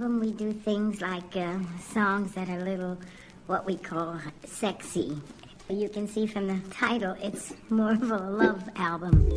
When we do things like songs that are a little, what we call sexy. You can see from the title, it's more of a love album.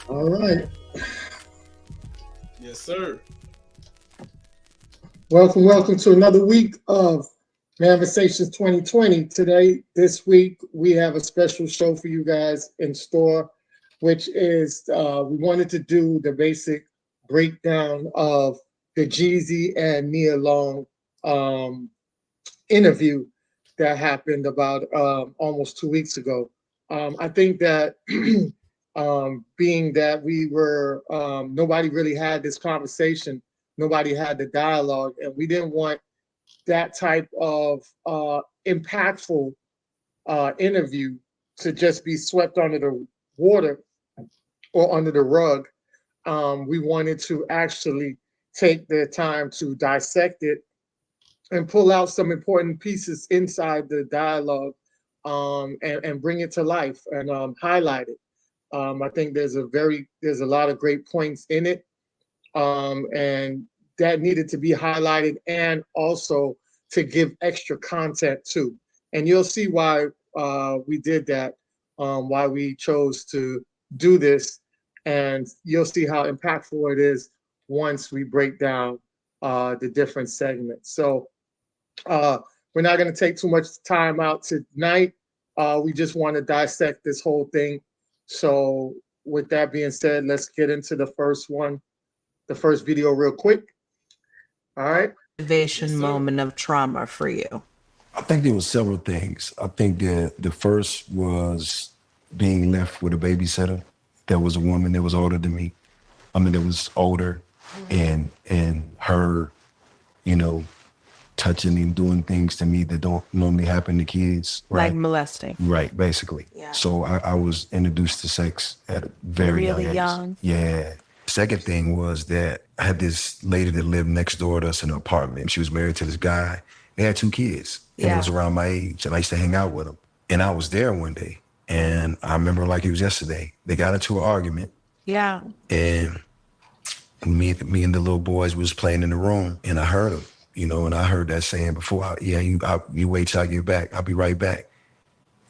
All right. Yes, sir. Welcome to another week of Manifestations 2020. This week, we have a special show for you guys in store, which is we wanted to do the basic breakdown of the Jeezy and Nia Long interview that happened about almost 2 weeks ago. I think that being that we were, nobody really had this conversation, nobody had the dialogue, and we didn't want that type of impactful interview to just be swept under the water or under the rug. We wanted to actually take the time to dissect it and pull out some important pieces inside the dialogue, and bring it to life and highlight it. I think there's a lot of great points in it, and that needed to be highlighted, and also to give extra content too. And you'll see why we did that, why we chose to do this, and you'll see how impactful it is once we break down the different segments. So uh, we're not going to take too much time out tonight. We just want to dissect this whole thing. So with that being said, let's get into the first one, the first video real quick. All right. Activation moment of trauma for you? I think there was several things. I think that the first was being left with a babysitter. There was a woman that was older than me. I mean, that was older, and her, you know, touching and doing things to me that don't normally happen to kids. Right? Like molesting. Right, basically. Yeah. So I was introduced to sex at a very Really young age. young. Yeah. Second thing was that I had this lady that lived next door to us in an apartment. She was married to this guy. They had 2 kids. And it was around my age. And I used to hang out with them. And I was there one day. And I remember like it was yesterday. They got into an argument. Yeah. And me and the little boys was playing in the room. And I heard them, you know, and I heard that saying before, you wait till I get back. I'll be right back.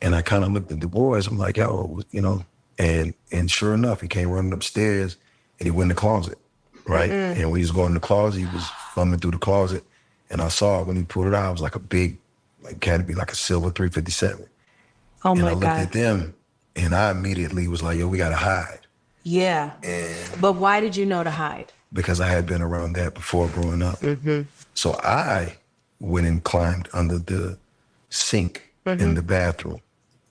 And I kind of looked at the boys. I'm like, yo, you know, and sure enough, he came running upstairs and he went in the closet, right? And when he was going in the closet, he was thumbing through the closet. And I saw when he pulled it out, it was like a big, like had to be like a silver 357. Oh and my I looked God. at them and I immediately was like, yo, we gotta hide. Yeah. But why did you know to hide? Because I had been around that before growing up. So I went and climbed under the sink in the bathroom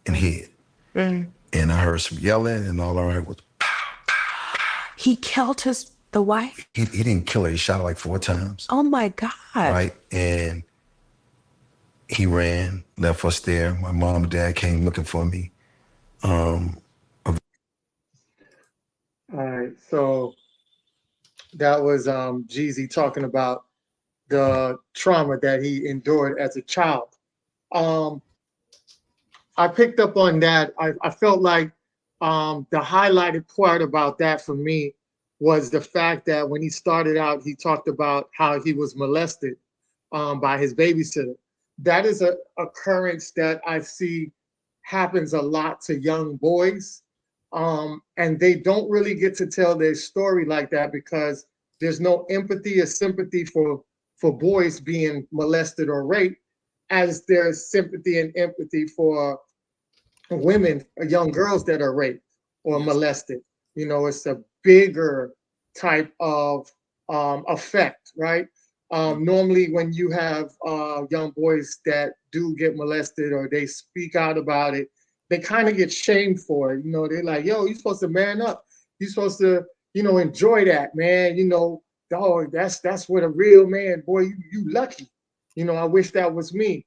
and hid. And I heard some yelling, and all I heard was, He killed the wife? he didn't kill her. He shot her like 4 times, Oh my God. right? And he ran, left us there. My mom and dad came looking for me. All right. So that was Jeezy talking about the trauma that he endured as a child. I picked up on that. I felt like the highlighted part about that for me was the fact that when he started out, he talked about how he was molested by his babysitter. That is a occurrence that I see happens a lot to young boys. And they don't really get to tell their story like that because there's no empathy or sympathy for boys being molested or raped, as there's sympathy and empathy for women or young girls that are raped or molested. You know, it's a bigger type of effect, right? Normally, when you have young boys that do get molested or they speak out about it, they kind of get shamed for it. You know, they're like, yo, you're supposed to man up. You're supposed to, you know, enjoy that, man. You know, dog, that's what a real man, boy, you lucky. You know, I wish that was me.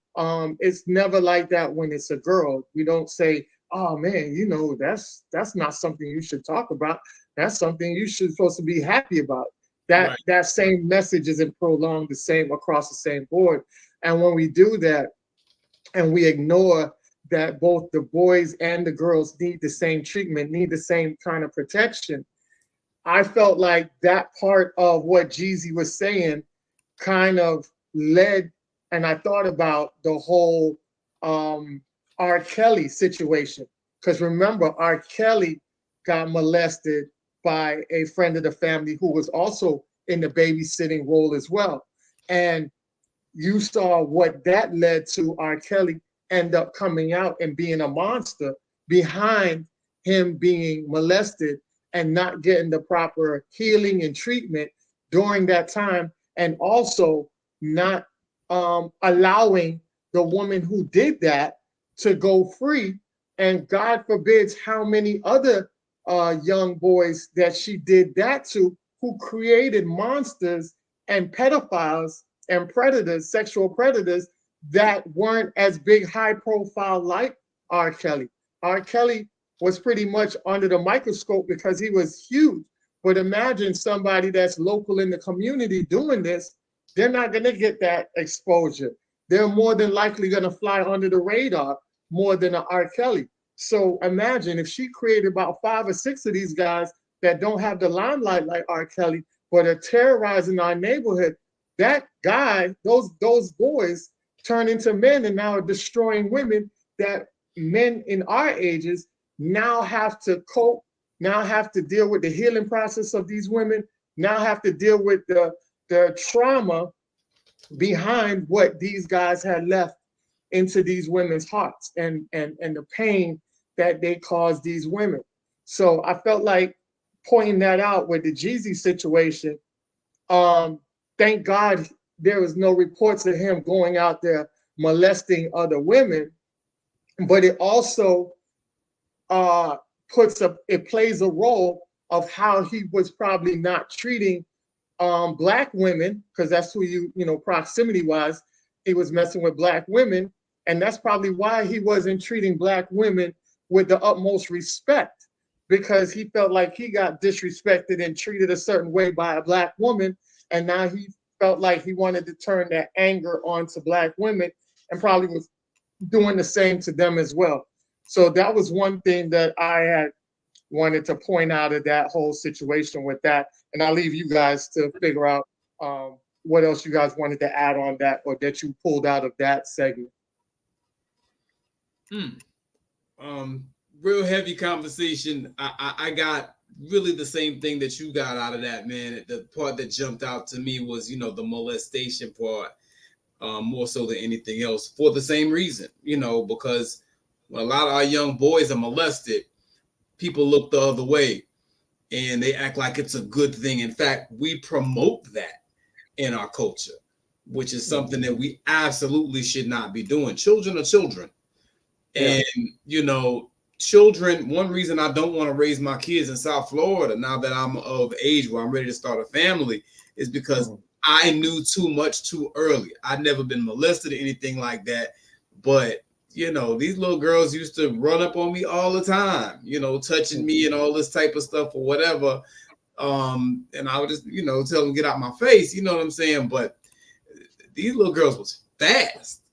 It's never like that when it's a girl. We don't say, oh man, you know, that's not something you should talk about. That's something you should supposed to be happy about. That same message isn't prolonged the same across the same board. And when we do that and we ignore that both the boys and the girls need the same treatment, need the same kind of protection, I felt like that part of what Jeezy was saying kind of led, and I thought about the whole R. Kelly situation. Because remember, R. Kelly got molested by a friend of the family who was also in the babysitting role as well. And you saw what that led to. R. Kelly end up coming out and being a monster behind him being molested and not getting the proper healing and treatment during that time, and also not allowing the woman who did that to go free. And God forbids how many other young boys that she did that to, who created monsters and pedophiles and predators, sexual predators that weren't as big, high profile like R. Kelly. R. Kelly was pretty much under the microscope because he was huge. But imagine somebody that's local in the community doing this, they're not going to get that exposure. They're more than likely going to fly under the radar more than an R. Kelly. So imagine if she created about 5 or 6 of these guys that don't have the limelight like R. Kelly, but are terrorizing our neighborhood. That guy, those boys turn into men and now are destroying women that men in our ages now have to cope, now have to deal with the healing process of these women, now have to deal with the trauma behind what these guys had left into these women's hearts and the pain that they caused these women. So I felt like pointing that out with the Jeezy situation. Thank God there was no reports of him going out there molesting other women, but it also it plays a role of how he was probably not treating Black women, because that's who proximity wise, he was messing with Black women. And that's probably why he wasn't treating Black women with the utmost respect, because he felt like he got disrespected and treated a certain way by a Black woman. And now he felt like he wanted to turn that anger onto Black women and probably was doing the same to them as well. So that was one thing that I had wanted to point out of that whole situation with that. And I'll leave you guys to figure out what else you guys wanted to add on that or that you pulled out of that segment. Real heavy conversation. I got really the same thing that you got out of that, man. The part that jumped out to me was, the molestation part, more so than anything else, for the same reason, because when a lot of our young boys are molested, people look the other way and they act like it's a good thing. In fact, we promote that in our culture, which is something that we absolutely should not be doing. Children are children. Yeah. And, children, one reason I don't want to raise my kids in South Florida now that I'm of age where I'm ready to start a family is because I knew too much too early. I'd never been molested or anything like that. But, these little girls used to run up on me all the time, touching me and all this type of stuff or whatever. And I would just, tell them get out my face, you know what I'm saying? But these little girls was fast.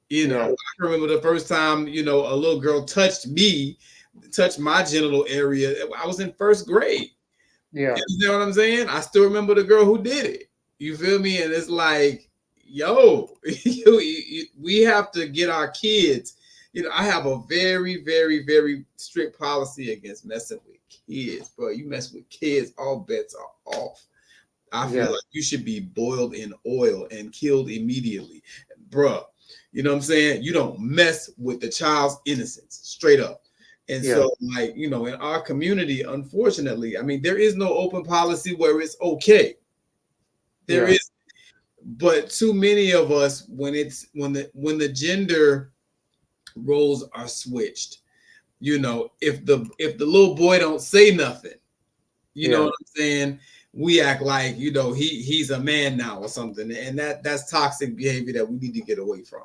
I remember the first time, a little girl touched my genital area. I was in first grade. Yeah. You know what I'm saying? I still remember the girl who did it. You feel me? And it's like, yo, we have to get our kids. I have a very, very, very strict policy against messing with kids, bro. You mess with kids, all bets are off. I feel like you should be boiled in oil and killed immediately, bro. You know what I'm saying? You don't mess with the child's innocence, straight up. And so, like, in our community, unfortunately, I mean, there is no open policy where it's okay. There is, but too many of us, when the gender roles are switched, if the little boy don't say nothing, you know what I'm saying? We act like, he's a man now or something. And that's toxic behavior that we need to get away from.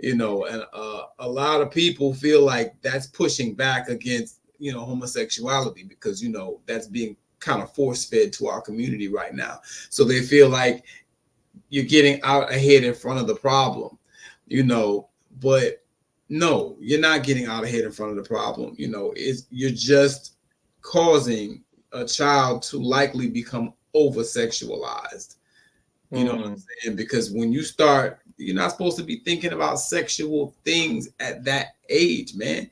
And a lot of people feel like that's pushing back against, homosexuality because, that's being kind of force-fed to our community right now. So they feel like you're getting out ahead in front of the problem, but no, you're not getting out ahead in front of the problem. You're just causing a child to likely become over-sexualized. You know what I'm saying? Because when you start, you're not supposed to be thinking about sexual things at that age, man.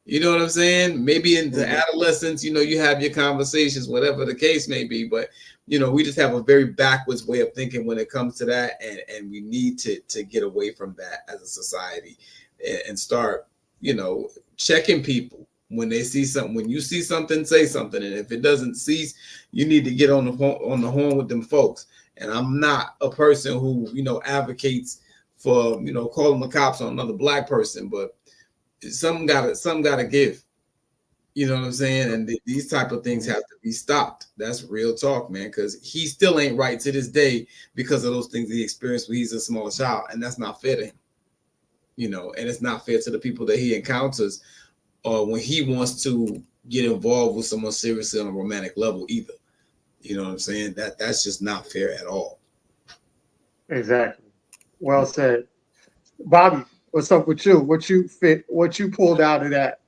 You know what I'm saying? Maybe into adolescence, you have your conversations, whatever the case may be. But, we just have a very backwards way of thinking when it comes to that. And we need to get away from that as a society and start, checking people when they see something. When you see something, say something. And if it doesn't cease, you need to get on the horn with them folks. And I'm not a person who, advocates for, calling the cops on another Black person, but some gotta give. You know what I'm saying? And these type of things have to be stopped. That's real talk, man, because he still ain't right to this day because of those things he experienced when he's a small child. And that's not fair to him. And it's not fair to the people that he encounters when he wants to get involved with someone seriously on a romantic level either. You know what I'm saying? That's just not fair at all. Exactly. Well said. Bobby, what's up with you? What you pulled out of that?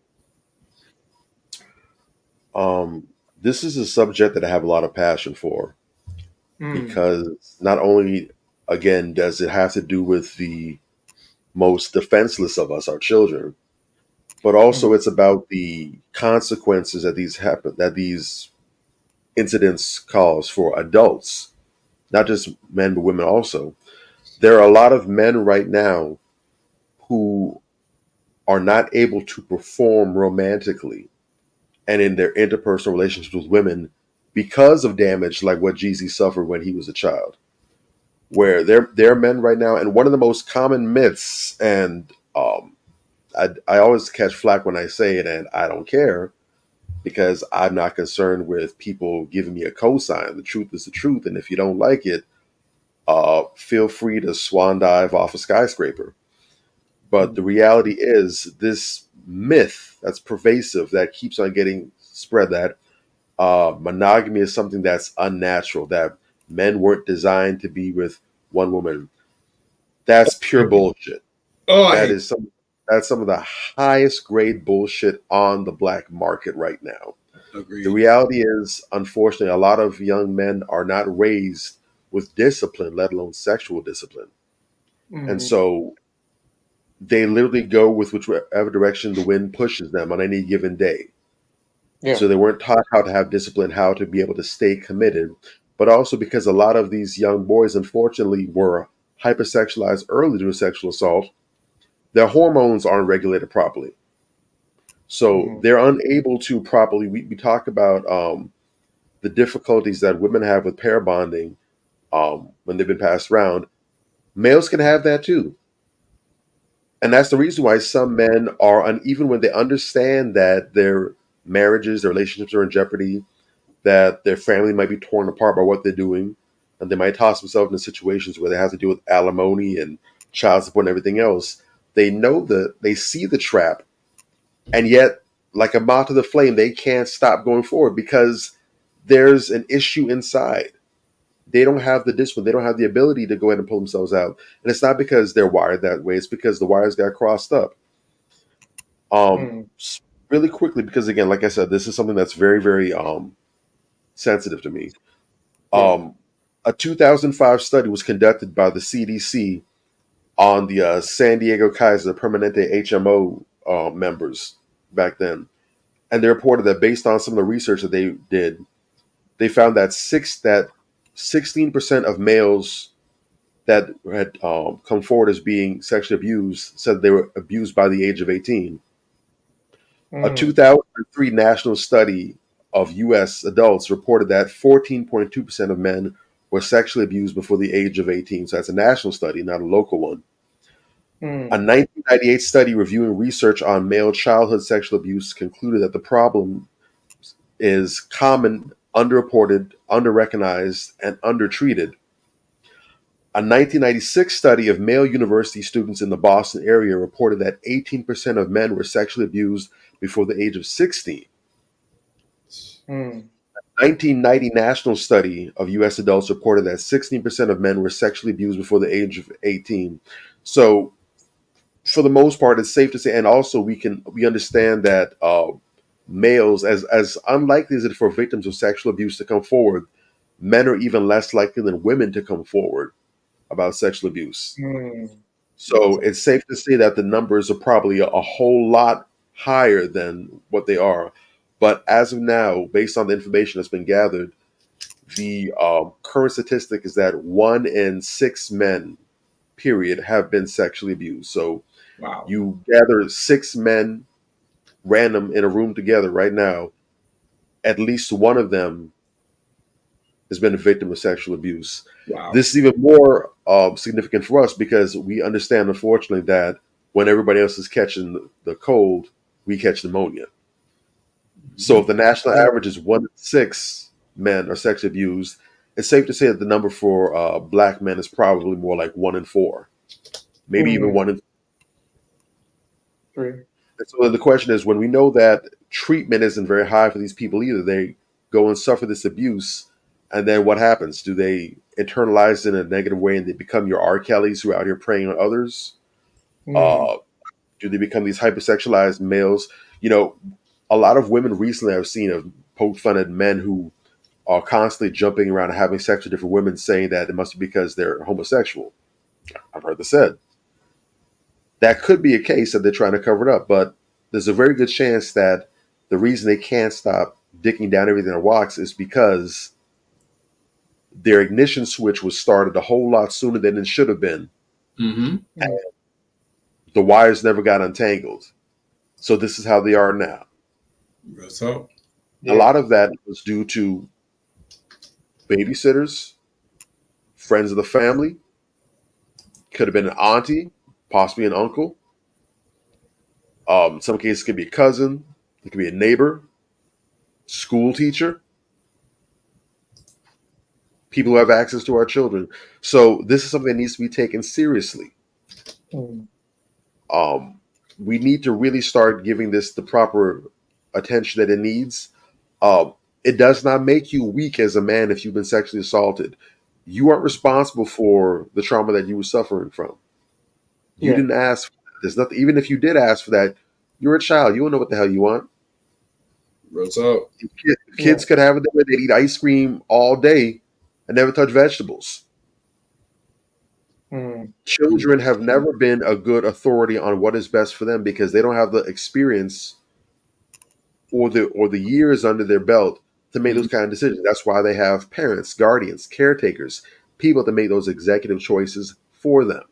This is a subject that I have a lot of passion for Mm, because not only, again, does it have to do with the most defenseless of us, our children, but also mm, it's about the consequences that these incidents cause for adults, not just men but women also. There are a lot of men right now who are not able to perform romantically and in their interpersonal relationships with women because of damage like what Jeezy suffered when he was a child. Where there are men right now, and one of the most common myths, and I always catch flack when I say it, and I don't care because I'm not concerned with people giving me a cosign. The truth is the truth, and if you don't like it, feel free to swan dive off a skyscraper. But the mm, reality is, this myth that's pervasive, that keeps on getting spread, that monogamy is something that's unnatural, that men weren't designed to be with one woman. That's pure bullshit. Oh, I That hate. is some of the highest grade bullshit on the black market right now. The Agreed. reality is, unfortunately, a lot of young men are not raised with discipline, let alone sexual discipline. And mm. so they literally go with whichever direction the wind pushes them on any given day. Yeah. So they weren't taught how to have discipline, how to be able to stay committed, but also because a lot of these young boys, unfortunately, were hypersexualized early due to sexual assault, their hormones aren't regulated properly. So Mm, they're unable to properly. We talk about the difficulties that women have with pair bonding when they've been passed around. Males can have that too. And that's the reason why some men are uneven when they understand that their marriages, their relationships are in jeopardy, that their family might be torn apart by what they're doing, and they might toss themselves into situations where they have to deal with alimony and child support and everything else. They see the trap, and yet, like a moth to the flame, they can't stop going forward because there's an issue inside. They don't have the discipline, they don't have the ability to go ahead and pull themselves out. And it's not because they're wired that way, it's because the wires got crossed up. Um, mm. Really quickly, because again, like I said, this is something that's very, very sensitive to me. Yeah. Um, a 2005 study was conducted by the CDC on the San Diego Kaiser Permanente HMO members back then. And they reported that based on some of the research that they did, they found that 16% of males that had come forward as being sexually abused said they were abused by the age of 18. A Mm, 2003 national study of U.S. adults reported that 14.2% of men were sexually abused before the age of 18. So that's a national study, not a local one. A mm, 1998 study reviewing research on male childhood sexual abuse concluded that the problem is common, underreported, underrecognized, and undertreated. A 1996 study of male university students in the Boston area reported that 18% of men were sexually abused before the age of 16. mm, 1990 national study of U.S. adults reported that 16% of men were sexually abused before the age of 18. So, for the most part, it's safe to say, and also we understand that males, as unlikely as it is for victims of sexual abuse to come forward, men are even less likely than women to come forward about sexual abuse. mm. So it's safe to say that the numbers are probably a whole lot higher than what they are. But as of now, based on the information that's been gathered, the current statistic is that 1 in 6 men, period, have been sexually abused. So Wow. you gather 6 men random in a room together right now, at least one of them has been a victim of sexual abuse. Wow. This is even more significant for us because we understand, unfortunately, that when everybody else is catching the cold, we catch pneumonia. So if the national Yeah. average is 1 in 6 men are sexually abused, it's safe to say that the number for black men is probably more like 1 in 4, maybe even Mm, 1 in. three. So the question is, when we know that treatment isn't very high for these people either, they go and suffer this abuse, and then what happens? Do they internalize it in a negative way and they become your R. Kellys who are out here preying on others? Mm, Uh, do they become these hypersexualized males? You know, a lot of women recently I've seen have poked fun at men who are constantly jumping around and having sex with different women, saying that it must be because they're homosexual. I've heard this said. That could be a case that they're trying to cover it up, but there's a very good chance that the reason they can't stop dicking down everything that walks is because their ignition switch was started a whole lot sooner than it should have been. Mm-hmm. The wires never got untangled. So this is how they are now. Real talk. A lot of that was due to babysitters, friends of the family, could have been an auntie, possibly an uncle. In some cases, it could be a cousin, it could be a neighbor, school teacher, people who have access to our children. So this is something that needs to be taken seriously. mm, We need to really start giving this the proper attention that it needs. It does not make you weak as a man if you've been sexually assaulted. You aren't responsible for the trauma that you were suffering from. You yeah. didn't ask. There's nothing. Even if you did ask for that, you're a child. You don't know what the hell you want. Real talk. Kids could have it their way. They'd eat ice cream all day and never touch vegetables. Mm, Children have never been a good authority on what is best for them because they don't have the experience or the years under their belt to make those kind of decisions. That's why they have parents, guardians, caretakers, people to make those executive choices for them.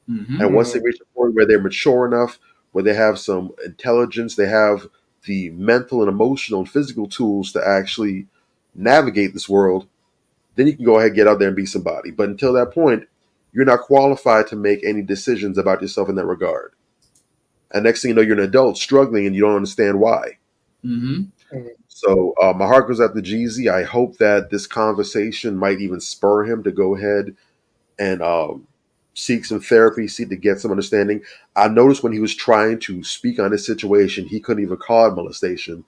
Mm-hmm. And once they reach a point where they're mature enough, where they have some intelligence, they have the mental and emotional and physical tools to actually navigate this world, then you can go ahead and get out there and be somebody. But until that point, you're not qualified to make any decisions about yourself in that regard. And next thing you know, you're an adult struggling and you don't understand why. Mm-hmm. mm, So my heart goes out to Jeezy. I hope that this conversation might even spur him to go ahead and seek some therapy, seek to get some understanding. I noticed when he was trying to speak on this situation, he couldn't even call it molestation.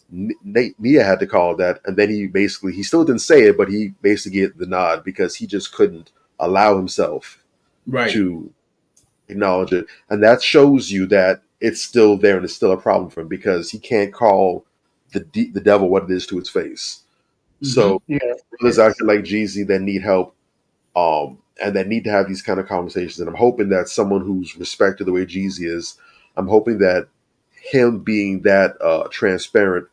Nia had to call that, and then he still didn't say it, but he basically gave the nod because he just couldn't allow himself Right. to acknowledge it. And that shows you that it's still there and it's still a problem for him because he can't call the devil what it is to its face. Mm-hmm. So yeah. brothers out here like Jeezy that need help, and that need to have these kind of conversations. And I'm hoping that someone who's respected the way Jeezy is, I'm hoping that him being that transparent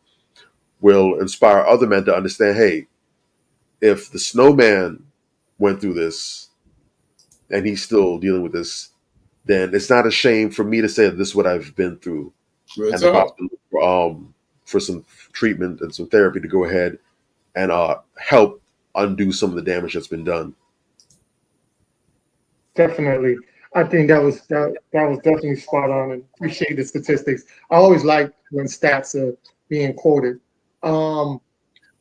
will inspire other men to understand, hey, if the snowman went through this and he's still dealing with this, then it's not a shame for me to say that this is what I've been through. Real And the talk. possibility for some treatment and some therapy to go ahead and help undo some of the damage that's been done. Definitely. I think that was definitely spot on, and appreciate the statistics. I always like when stats are being quoted. Um,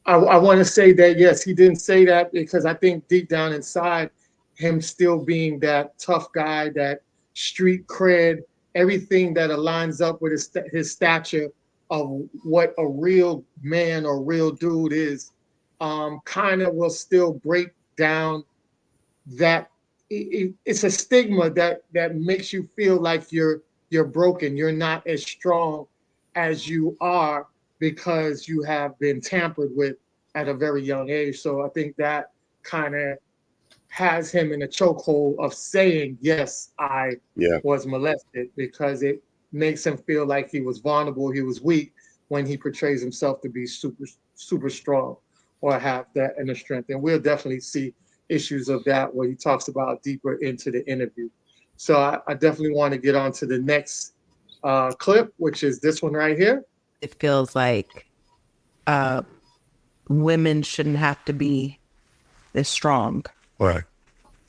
I want to say that yes, he didn't say that because I think deep down inside, him still being that tough guy, that street cred, everything that aligns up with his stature of what a real man or real dude is, kind of will still break down that it's a stigma that makes you feel like you're broken, you're not as strong as you are because you have been tampered with at a very young age. So I think that kind of has him in a chokehold of saying, yes, I was molested, because it makes him feel like he was vulnerable, he was weak, when he portrays himself to be super strong or have that inner strength. And we'll definitely see issues of that where he talks about deeper into the interview. So I definitely want to get on to the next clip, which is this one right here. It feels like women shouldn't have to be this strong. Right.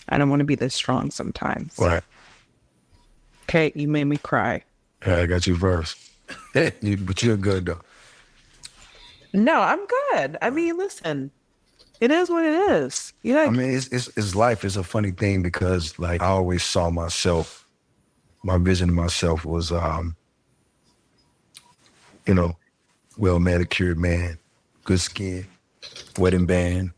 I don't want to be this strong sometimes. Right. Okay, you made me cry. Yeah, I got you first. But you're good though. No, I'm good. I mean, listen, it is what it is. You know, I mean, it's life. It's a funny thing because like I always saw myself. My vision of myself was you know, well manicured man, good skin, wedding band,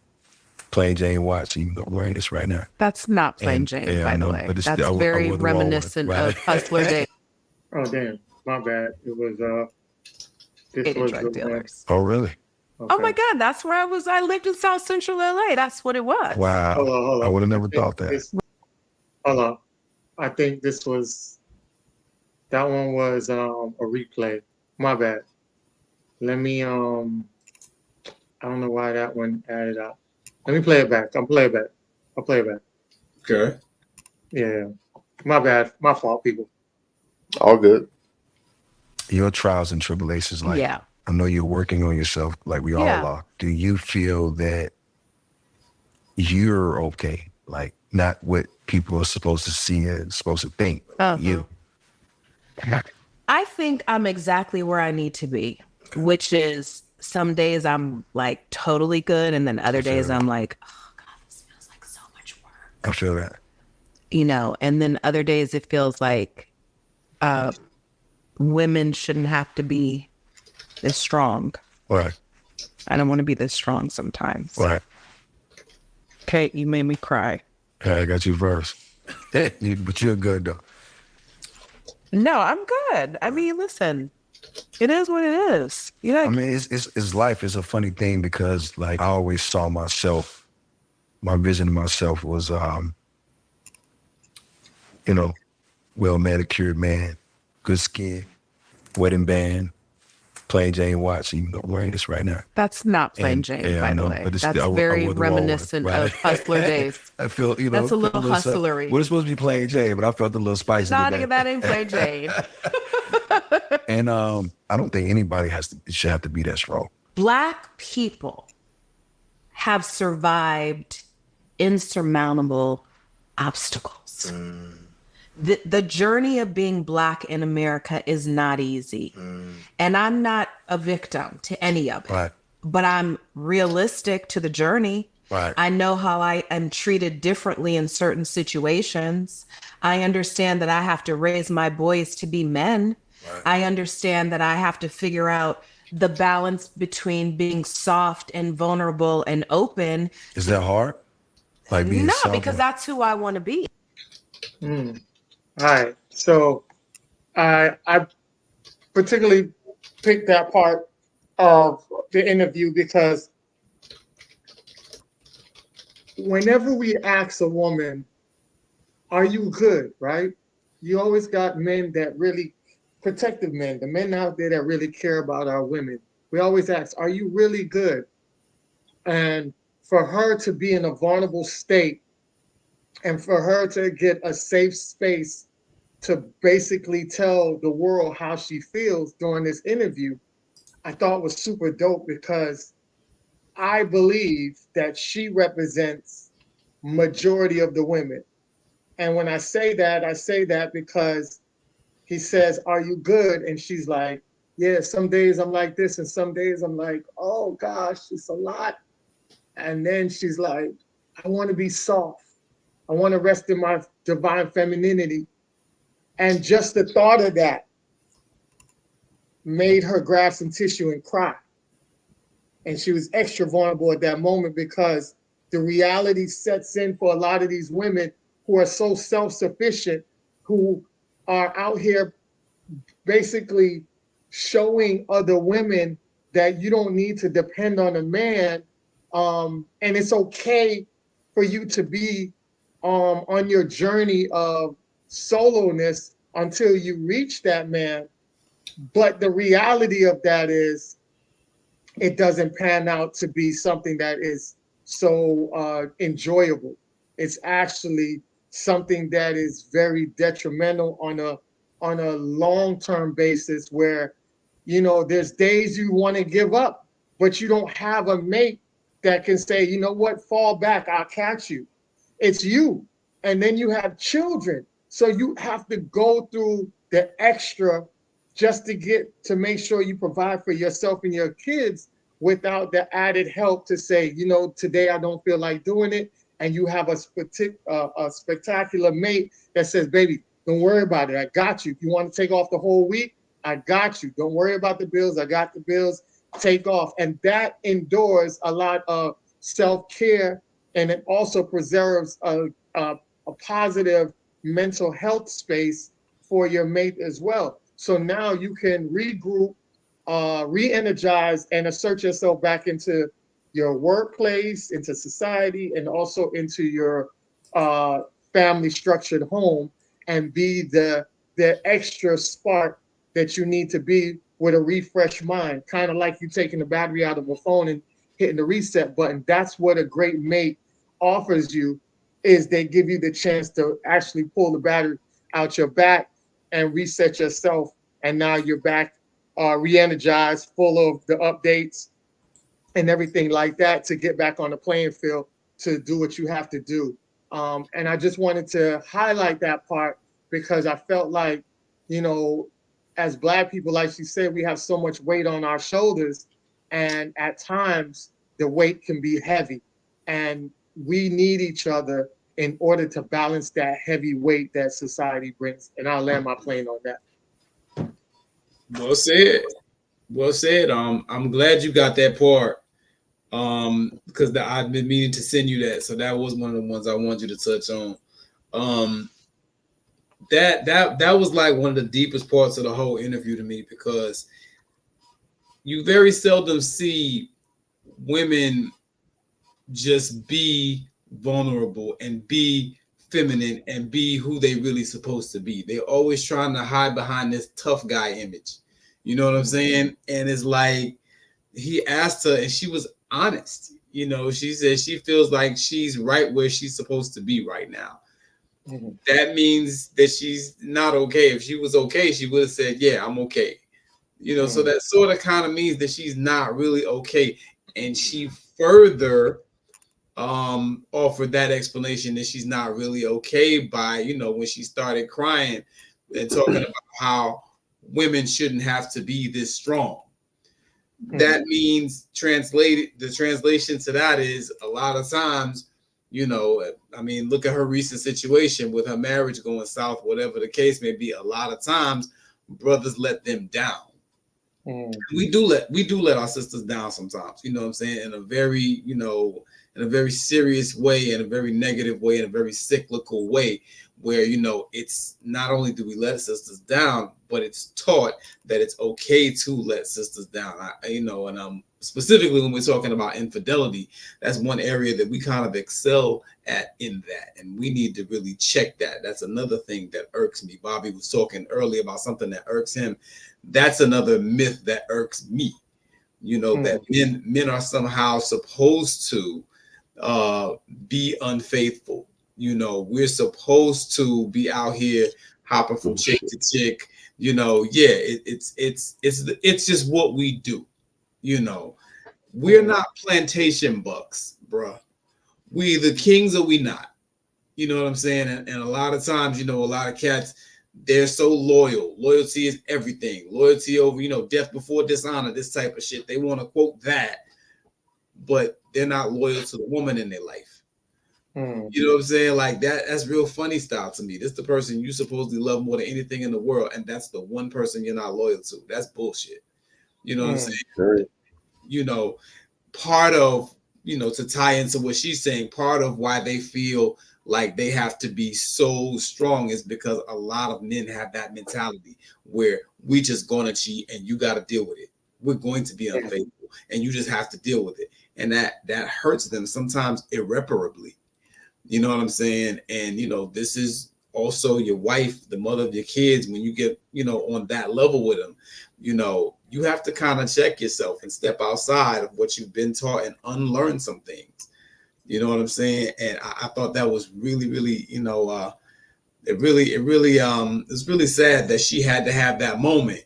plain Jane watch. You can go wearing this right now. That's not plain And Jane, yeah, by I the know, way. but it's That's I very wore the wrong one, reminiscent right? of Hustler Day. Oh damn, my bad. It was this was Drug the one. dealers. Oh, really? Oh my Okay. God, that's where I was. I lived in South Central LA. That's what it was. Wow. Hold I on. would have never I think thought that. Hold on. I think that one was a replay. My bad. Let me I don't know why that one added up. Let me play it back. I'll play it back. Okay. Yeah. My bad. My fault, people. All good. Your trials and tribulations, like, Yeah. I know you're working on yourself, like we Yeah. all are. Do you feel that you're okay? Like, not what people are supposed to see and supposed to think. You. I think I'm exactly where I need to be, which is some days I'm like totally good. And then other days I'm like, oh God, this feels like so much work. I feel that. You know, and then other days it feels like women shouldn't have to be this strong. Right. I don't want to be this strong sometimes. Right. Kate, you made me cry. I got you verse. But you're good though. No, I'm good. I mean, listen, it is what it is. You know, I mean, it's life. It's a funny thing because, like, I always saw myself. My vision of myself was, you know, well manicured man, good skin, wedding band, plain Jane watch. You can go wearing this right now. that's not plain And, Jane, yeah, by I the know, way. but it's That's I very wore the wrong one, reminiscent right? of Hustler Days. I feel, you know, That's a little hustlery. Well, it's supposed to be plain Jane, but I felt a little spicy Nah, today. nigga, that ain't plain Jane. And I don't think anybody should have to be that strong. Black people have survived insurmountable obstacles. The journey of being Black in America is not easy. And I'm not a victim to any of it. Right. But I'm realistic to the journey. Right. I know how I am treated differently in certain situations. I understand that I have to raise my boys to be men. Right. I understand that I have to figure out the balance between being soft and vulnerable and open. Is that hard? Like being No, soft because and- that's who I want to be. All right. So I particularly picked that part of the interview because whenever we ask a woman, are you good, right? You always got men that really, protective men, the men out there that really care about our women. We always ask, are you really good? And for her to be in a vulnerable state and for her to get a safe space to basically tell the world how she feels during this interview, I thought was super dope because I believe that she represents majority of the women. And when I say that because he says, are you good? And she's like, yeah, some days I'm like this and some days I'm like, oh gosh, it's a lot. And then she's like, I want to be soft. I want to rest in my divine femininity. And just the thought of that made her grab some tissue and cry. And she was extra vulnerable at that moment because the reality sets in for a lot of these women who are so self-sufficient, who are out here basically showing other women that you don't need to depend on a man. And it's okay for you to be on your journey of soloness until you reach that man. But the reality of that is it doesn't pan out to be something that is so enjoyable. It's actually something that is very detrimental on a long-term basis where, you know, there's days you want to give up, but you don't have a mate that can say, you know what, fall back, I'll catch you. It's you. And then you have children. So you have to go through the extra just to make sure you provide for yourself and your kids without the added help to say, you know, today I don't feel like doing it. And you have a spectacular mate that says, baby, don't worry about it. I got you. If you want to take off the whole week, I got you. Don't worry about the bills. I got the bills. Take off. And that endures a lot of self-care, and it also preserves a positive mental health space for your mate as well. So now you can regroup, re-energize, and assert yourself back into your workplace, into society, and also into your family structured home, and be the extra spark that you need to be with a refreshed mind, kind of like you taking the battery out of a phone and hitting the reset button. That's what a great mate offers you, is they give you the chance to actually pull the battery out your back and reset yourself. And now you're back re-energized, full of the updates and everything like that, to get back on the playing field to do what you have to do. And I just wanted to highlight that part, because I felt like, you know, as Black people, like you said, we have so much weight on our shoulders, and at times the weight can be heavy, and we need each other in order to balance that heavy weight that society brings. And I'll land my plane on that. Well said. Well said. I'm glad you got that part. Because I've been meaning to send you that. So that was one of the ones I wanted you to touch on. That was like one of the deepest parts of the whole interview to me, because you very seldom see women just be vulnerable and be feminine and be who they really supposed to be. They're always trying to hide behind this tough guy image. You know what I'm saying? And it's like, he asked her and she was honest. You know, she said she feels like she's right where she's supposed to be right now. Mm-hmm. That means that she's not okay. If she was okay, she would have said, yeah, I'm okay. You know, mm-hmm. So that sort of kind of means that she's not really okay. And she further offered that explanation that she's not really okay by, you know, when she started crying and talking about how women shouldn't have to be this strong. Mm-hmm. That means the translation to that is, a lot of times, you know, I mean, look at her recent situation with her marriage going south, whatever the case may be. A lot of times brothers let them down. Mm. We do let our sisters down sometimes, you know what I'm saying, in a very, you know, in a very serious way, in a very negative way, in a very cyclical way, where, you know, it's not only do we let sisters down, but it's taught that it's okay to let sisters down. You know, and specifically when we're talking about infidelity, that's one area that we kind of excel at in that, and we need to really check that. That's another thing that irks me. Bobby was talking earlier about something that irks him. That's another myth that irks me. You know, that men are somehow supposed to be unfaithful. You know, we're supposed to be out here hopping from chick to chick. You know, yeah, it's just what we do. You know, we're not plantation bucks, bruh. We either kings or we not. You know what I'm saying? And a lot of times, you know, a lot of cats, they're so loyal. Loyalty is everything. Loyalty over, you know, death before dishonor, this type of shit. They want to quote that, but they're not loyal to the woman in their life. You know what I'm saying? Like that's real funny style to me. This is the person you supposedly love more than anything in the world, and that's the one person you're not loyal to. That's bullshit. You know what I'm saying? Right. You know, part of, you know, to tie into what she's saying, part of why they feel like they have to be so strong is because a lot of men have that mentality where we just gonna cheat and you got to deal with it. We're going to be unfaithful and you just have to deal with it. And that hurts them sometimes irreparably. You know what I'm saying? And, you know, this is also your wife, the mother of your kids. When you get, you know, on that level with them, you know, you have to kind of check yourself and step outside of what you've been taught and unlearn some things. You know what I'm saying? And I thought that was really, really, you know, it's really sad that she had to have that moment,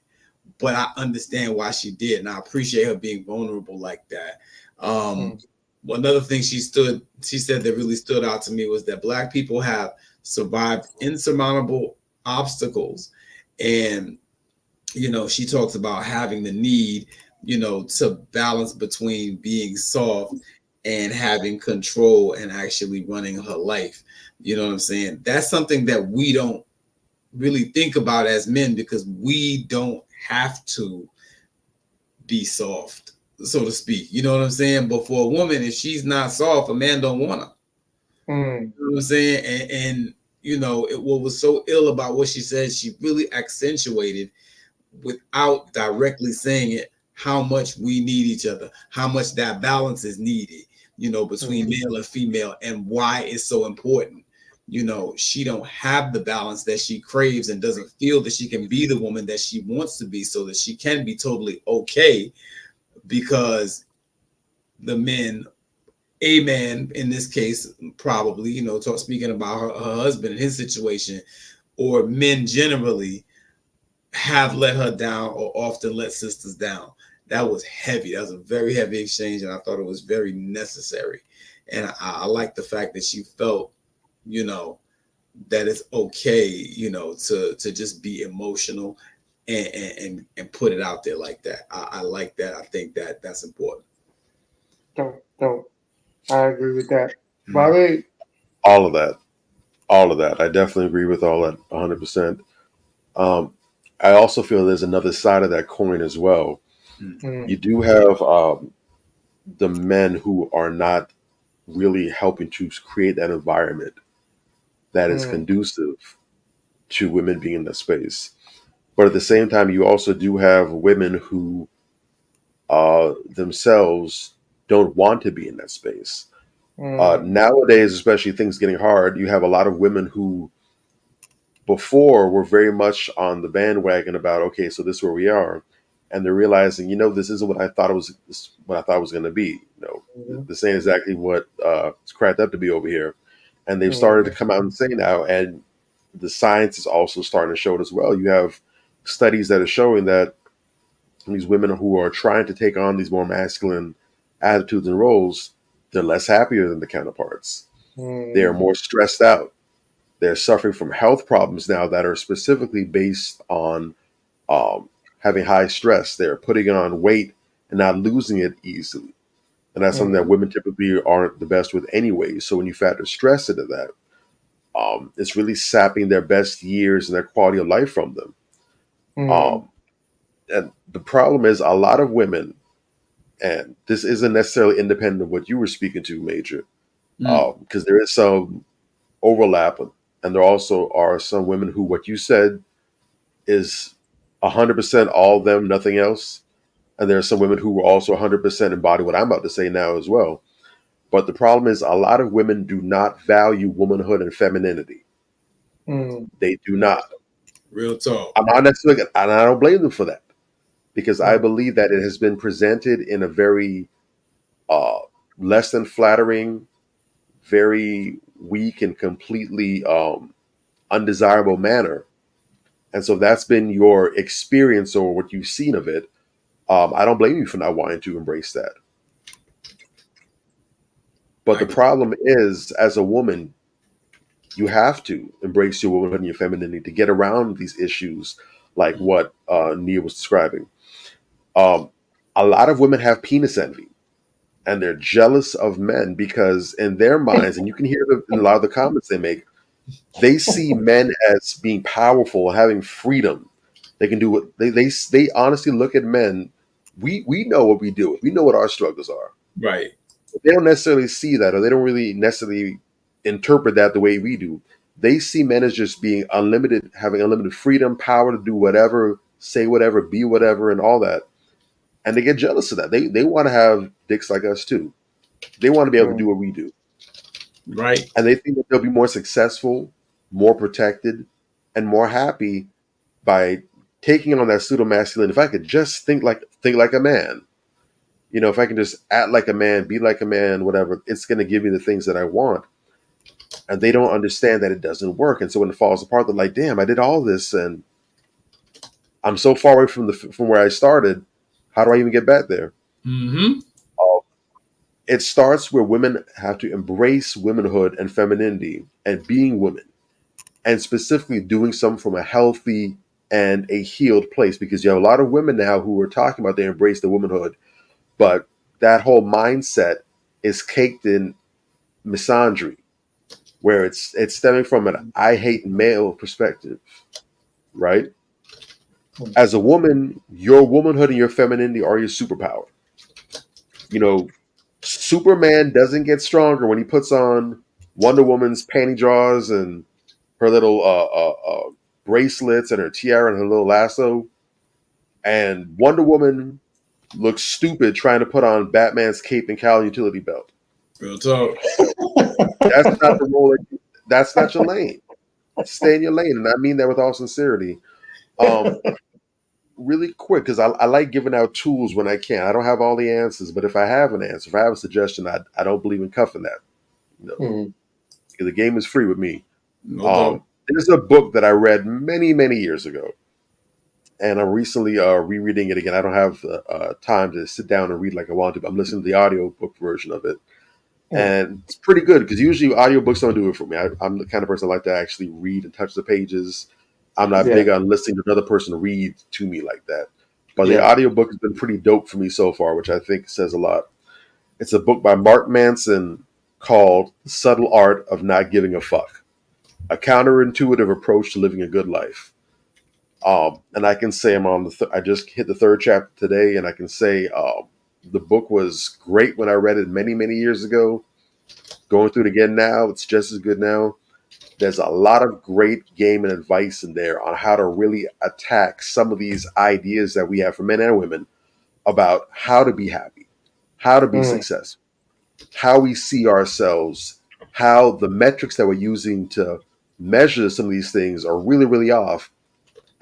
but I understand why she did. And I appreciate her being vulnerable like that. Another thing she said that really stood out to me was that Black people have survived insurmountable obstacles. And, you know, she talks about having the need, you know, to balance between being soft and having control and actually running her life. You know what I'm saying? That's something that we don't really think about as men, because we don't have to be soft, so to speak. You know what I'm saying? But for a woman, if she's not soft, a man don't want her. Mm. You know what I'm saying? And you know, what was so ill about what she said, she really accentuated without directly saying it, how much we need each other, how much that balance is needed, you know, between male and female, and why it's so important. You know, she don't have the balance that she craves and doesn't feel that she can be the woman that she wants to be, so that she can be totally okay, because the men, a man in this case, probably, you know, speaking about her husband and his situation, or men generally, have let her down or often let sisters down. That was heavy. That was a very heavy exchange, and I thought it was very necessary. And I like the fact that she felt, you know, that it's okay, you know, to just be emotional and put it out there like that. I like that. I think that that's important. Don't. I agree with that. Bobby. All of that. All of that. I definitely agree with all that 100%. I also feel there's another side of that coin as well. You do have the men who are not really helping to create that environment that is conducive to women being in that space. But at the same time, you also do have women who themselves don't want to be in that space. Nowadays, especially things getting hard, you have a lot of women who before were very much on the bandwagon about, okay, so this is where we are, and they're realizing, you know, this isn't what I thought it was. What I thought it was going to be. You know, this ain't exactly what it's cracked up to be over here, and they've started to come out and say now, and the science is also starting to show it as well. You have studies that are showing that these women who are trying to take on these more masculine attitudes and roles, they're less happier than the counterparts. They are more stressed out. They're suffering from health problems now that are specifically based on having high stress. They're putting on weight and not losing it easily. And that's something that women typically aren't the best with anyway. So when you factor stress into that, it's really sapping their best years and their quality of life from them. And the problem is a lot of women, and this isn't necessarily independent of what you were speaking to, Major, because there is some overlap, and there also are some women who what you said is 100% all of them, nothing else. And there are some women who will also 100% embody what I'm about to say now as well. But the problem is a lot of women do not value womanhood and femininity. They do not. Real talk. I'm not necessarily, and I don't blame them for that, because I believe that it has been presented in a very less than flattering, very weak and completely undesirable manner. And so that's been your experience or what you've seen of it. I don't blame you for not wanting to embrace that. But the problem is, as a woman, you have to embrace your womanhood and your femininity to get around these issues like what Nia was describing. A lot of women have penis envy, and they're jealous of men because in their minds, and you can hear it in a lot of the comments they make, they see men as being powerful, having freedom. They can do what they honestly look at men. We know what we do. We know what our struggles are. Right. They don't necessarily see that, or they don't really necessarily interpret that the way we do. They see men as just being unlimited, having unlimited freedom, power to do whatever, say whatever, be whatever, and all that. And they get jealous of that. They want to have dicks like us too. They want to be able to do what we do. Right. And they think that they'll be more successful, more protected, and more happy by taking on that pseudo masculine. If I could just think like a man, you know, if I can just act like a man, be like a man, whatever, it's going to give me the things that I want. And they don't understand that it doesn't work. And so when it falls apart, they're like, damn, I did all this and I'm so far away from where I started. How do I even get back there? It starts where women have to embrace womanhood and femininity and being women, and specifically doing something from a healthy and a healed place, because you have a lot of women now who are talking about they embrace the womanhood, but that whole mindset is caked in misandry, where it's stemming from an I hate male perspective, right? As a woman, your womanhood and your femininity are your superpower. You know, Superman doesn't get stronger when he puts on Wonder Woman's panty drawers and her little bracelets and her tiara and her little lasso. And Wonder Woman looks stupid trying to put on Batman's cape and cowl utility belt. Real talk. That's not the role. That's not your lane. Stay in your lane, and I mean that with all sincerity. Um, really quick, because I like giving out tools when I can. I don't have all the answers, but if I have an answer, if I have a suggestion, I don't believe in cuffing that. You know, Mhm. the game is free with me. No doubt. There's a book that I read many, many years ago, and I'm recently rereading it again. I don't have time to sit down and read like I want to, but I'm listening to the audiobook version of it. And it's pretty good because usually audiobooks don't do it for me. I'm the kind of person I like to actually read and touch the pages. I'm not Yeah. big on listening to another person read to me like that. But the Yeah. audiobook has been pretty dope for me so far, which I think says a lot. It's a book by Mark Manson called The Subtle Art of Not Giving a Fuck, a counterintuitive approach to living a good life. And I can say I'm on I just hit the third chapter today, and I can say the book was great when I read it many, many years ago. Going through it again now, it's just as good now. There's a lot of great game and advice in there on how to really attack some of these ideas that we have for men and women about how to be happy, how to be successful, how we see ourselves, how the metrics that we're using to measure some of these things are really, really off.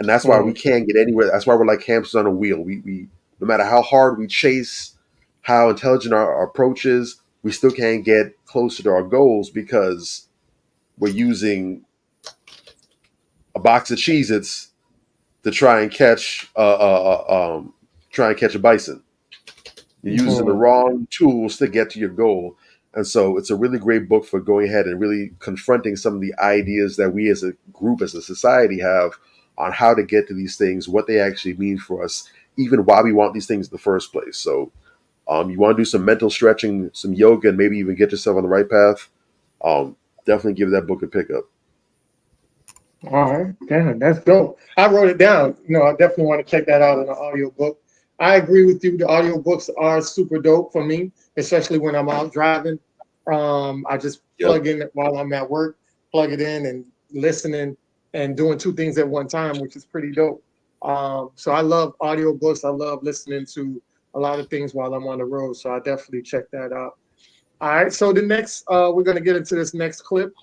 And that's why we can't get anywhere. That's why we're like hamsters on a wheel. We no matter how hard we chase, how intelligent our approach is, we still can't get closer to our goals because we're using a box of Cheez-Its to try and catch a bison. You're using the wrong tools to get to your goal. And so it's a really great book for going ahead and really confronting some of the ideas that we as a group, as a society have on how to get to these things, what they actually mean for us, even why we want these things in the first place. So you want to do some mental stretching, some yoga, and maybe even get yourself on the right path. Definitely give that book a pickup. All right, damn, that's dope. I wrote it down. I definitely want to check that out in the audiobook. I agree with you. The audiobooks are super dope for me, especially when I'm out driving. I just plug in while I'm at work, plug it in and listening and doing two things at one time, which is pretty dope. So I love audiobooks. I love listening to a lot of things while I'm on the road. So I definitely check that out. All right. So the next, we're going to get into this next clip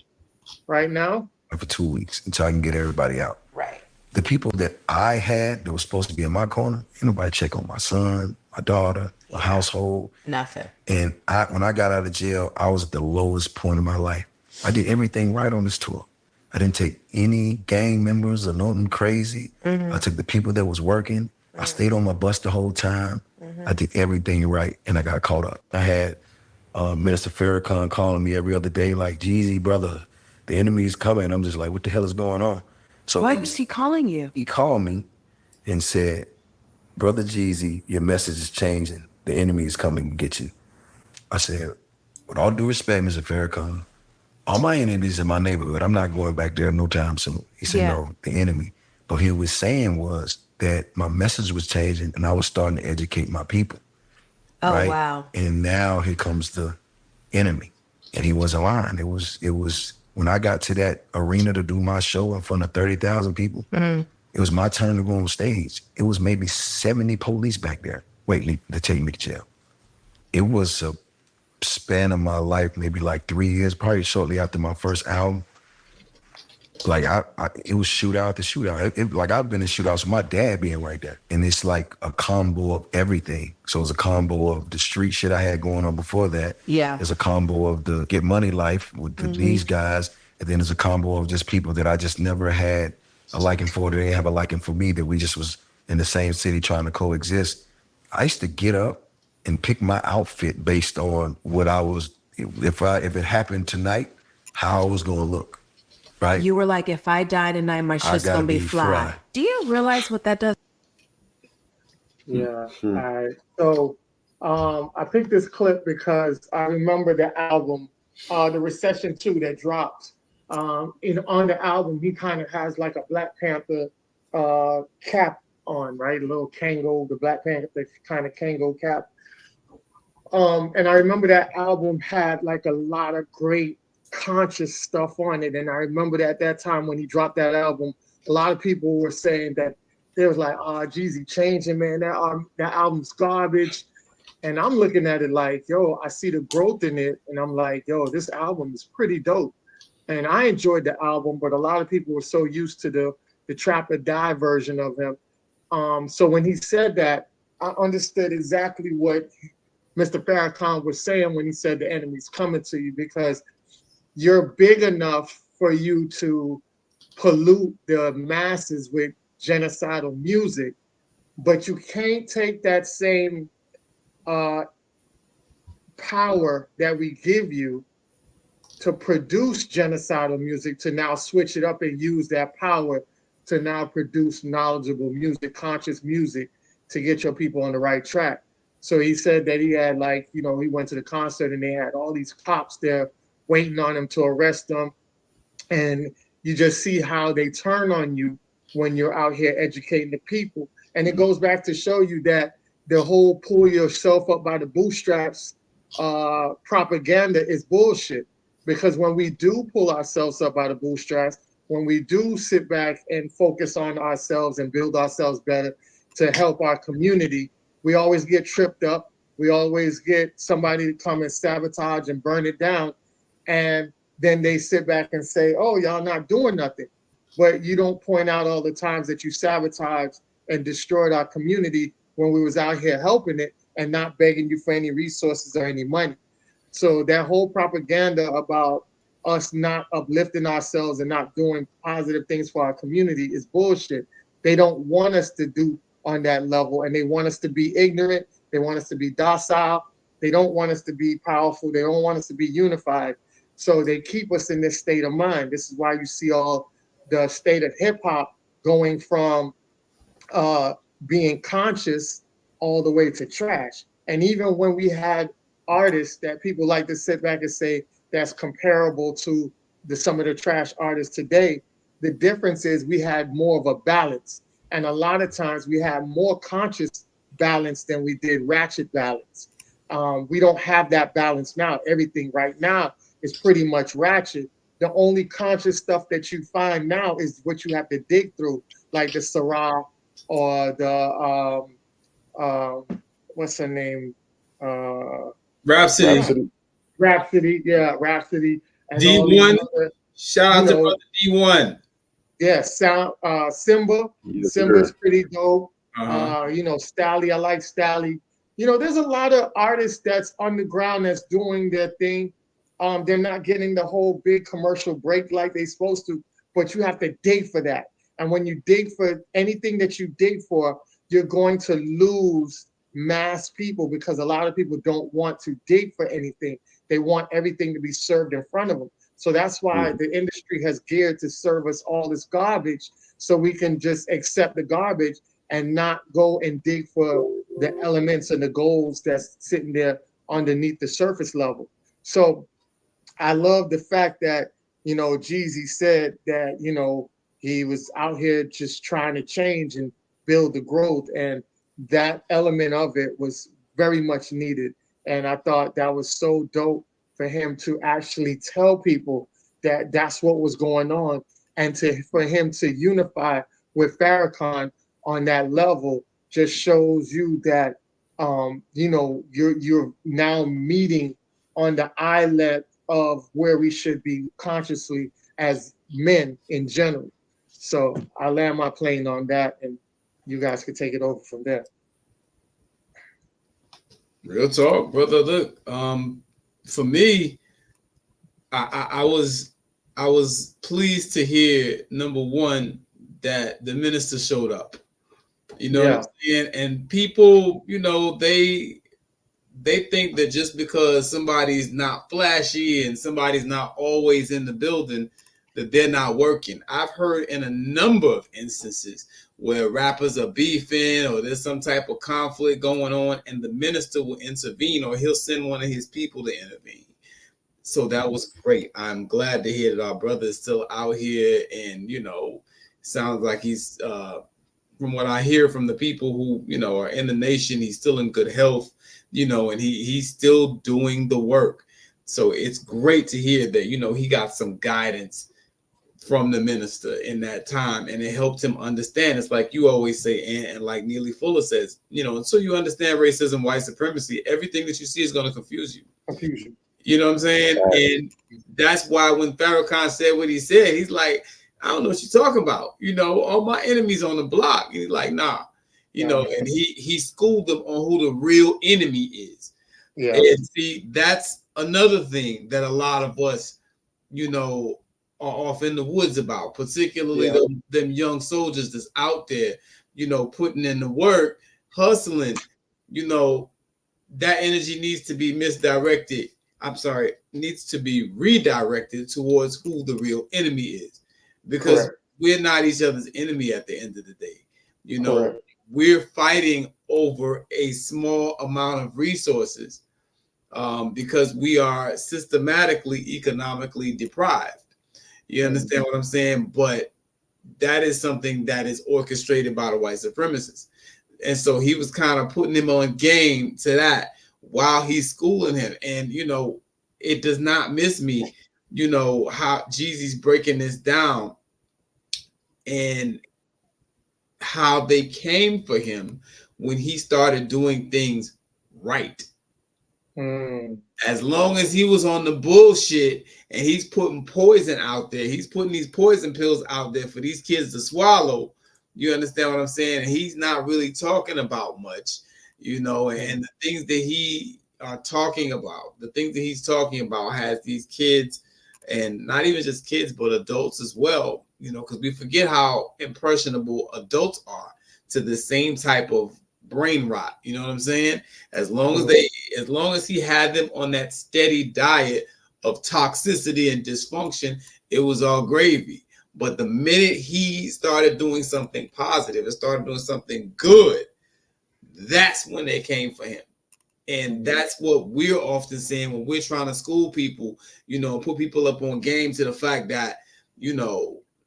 right now. For 2 weeks until I can get everybody out. Right. The people that I had that was supposed to be in my corner, ain't nobody check on my son, my daughter, my household. Nothing. And when I got out of jail, I was at the lowest point of my life. I did everything right on this tour. I didn't take any gang members or nothing crazy. I took the people that was working. I stayed on my bus the whole time. I did everything right, and I got caught up. I had Minister Farrakhan calling me every other day like, Jeezy, brother, the enemy's coming. I'm just like, what the hell is going on? So Why was he calling you? he called me and said, Brother Jeezy, your message is changing. The enemy is coming to get you. I said, with all due respect, Mr. Farrakhan, all my enemies in my neighborhood, I'm not going back there no time soon. He said, no, the enemy. But he was saying was that my message was changing and I was starting to educate my people. Oh, right? wow. And now here comes the enemy. And he wasn't lying. It was when I got to that arena to do my show in front of 30,000 people, it was my turn to go on stage. It was maybe 70 police back there waiting to take me to jail. It was a span of my life, maybe like 3 years, probably shortly after my first album. Like it was shootout to shootout. Like I've been in shootouts with my dad being right there. And it's like a combo of everything. So it's a combo of the street shit I had going on before that. Yeah. There's a combo of the get money life with these guys. And then there's a combo of just people that I just never had a liking for. They didn't have a liking for me, that we just was in the same city trying to coexist. I used to get up and pick my outfit based on what I was, if it happened tonight, how I was gonna look. Right. You were like, if I die tonight, my shit's gotta gonna be be fly. fly. Do you realize what that does? Yeah. All right. So I picked this clip because I remember the album, the Recession 2 that dropped. On the album, he kind of has like a Black Panther cap on, right? A little Kango, the Black Panther kind of Kango cap. And I remember that album had like a lot of great conscious stuff on it. And I remember that at that time when he dropped that album, a lot of people were saying that they was like, "Oh, Jeezy changing, man. That album's garbage." And I'm looking at it like, yo, I see the growth in it, and I'm like, yo, this album is pretty dope. And I enjoyed the album, but a lot of people were so used to the Trap or Die version of him. So when he said that, I understood exactly what Mr. Farrakhan was saying when he said the enemy's coming to you, because you're big enough for you to pollute the masses with genocidal music, but you can't take that same uh, power that we give you to produce genocidal music to now switch it up and use that power to now produce knowledgeable music, conscious music to get your people on the right track. So he said that he had like, you know, he went to the concert and they had all these cops there waiting on him to arrest them. And you just see how they turn on you when you're out here educating the people. And it goes back to show you that the whole pull yourself up by the bootstraps propaganda is bullshit. Because when we do pull ourselves up by the bootstraps, when we do sit back and focus on ourselves and build ourselves better to help our community, we always get tripped up. We always get somebody to come and sabotage and burn it down. And then they sit back and say, "Oh, y'all not doing nothing." But you don't point out all the times that you sabotaged and destroyed our community when we was out here helping it and not begging you for any resources or any money. So that whole propaganda about us not uplifting ourselves and not doing positive things for our community is bullshit. They don't want us to do on that level, and they want us to be ignorant. They want us to be docile. They don't want us to be powerful. They don't want us to be unified. So they keep us in this state of mind. This is why you see all the state of hip hop going from uh, being conscious all the way to trash. And even when we had artists that people like to sit back and say that's comparable to some of the trash artists today, the difference is we had more of a balance. And a lot of times we had more conscious balance than we did ratchet balance. We don't have that balance now. Everything right now is pretty much ratchet. The only conscious stuff that you find now is what you have to dig through, like the Sarah or the what's her name? Rhapsody. Rhapsody, yeah, Rhapsody, and all these D1. other, Shout out to brother D1. yeah, sound Simba. Yes, Simba's sir. pretty dope. Uh-huh. You know, Stally, I like Stally. You know, there's a lot of artists that's underground that's doing their thing. They're not getting the whole big commercial break like they're supposed to, but you have to dig for that. And when you dig for anything that you dig for, you're going to lose mass people because a lot of people don't want to dig for anything. They want everything to be served in front of them. So that's why the industry has geared to serve us all this garbage so we can just accept the garbage and not go and dig for the elements and the goals that's sitting there underneath the surface level. So I love the fact that, you know, Jeezy said that, you know, he was out here just trying to change and build the growth. And that element of it was very much needed. And I thought that was so dope for him to actually tell people that that's what was going on, and for him to unify with Farrakhan on that level just shows you that you know, you're now meeting on the islet of where we should be consciously as men in general. So I land my plane on that, and you guys can take it over from there. Real talk, brother. Look, for me, I was pleased to hear, number one, that the minister showed up. You know what I'm saying? And people, you know, they think that just because somebody's not flashy and somebody's not always in the building, that they're not working. I've heard in a number of instances where rappers are beefing or there's some type of conflict going on, and the minister will intervene or he'll send one of his people to intervene. So that was great. I'm glad to hear that our brother is still out here, and you know, sounds like he's from what I hear from the people who, are in the nation, he's still in good health, and he's still doing the work. So it's great to hear that, he got some guidance from the minister in that time, and it helped him understand. It's like you always say, and like Neely Fuller says, until you understand racism, white supremacy, everything that you see is going to confuse you. Confusion. You know what I'm saying? And that's why when Farrakhan said what he said, he's like, I don't know what you're talking about. All my enemies on the block. And he's like, nah. And he schooled them on who the real enemy is. Yeah. And see, that's another thing that a lot of us, are off in the woods about, particularly them young soldiers that's out there, putting in the work, hustling. That energy needs to be misdirected. Needs to be redirected towards who the real enemy is, because Correct. we're not each other's enemy at the end of the day. Correct. We're fighting over a small amount of resources because we are systematically, economically deprived. You understand what I'm saying? But that is something that is orchestrated by the white supremacists. And so he was kind of putting him on game to that while he's schooling him. And, it does not miss me, how Jeezy's breaking this down and how they came for him when he started doing things right. As long as he was on the bullshit and he's putting poison out there, he's putting these poison pills out there for these kids to swallow. You understand what I'm saying? And he's not really talking about much, and the things that he's talking about has these kids, and not even just kids, but adults as well, because we forget how impressionable adults are to the same type of brain rot. You know what I'm saying? As long as he had them on that steady diet of toxicity and dysfunction, it was all gravy. But the minute he started doing something positive and started doing something good, that's when they came for him. And that's what we're often saying when we're trying to school people, put people up on game to the fact that,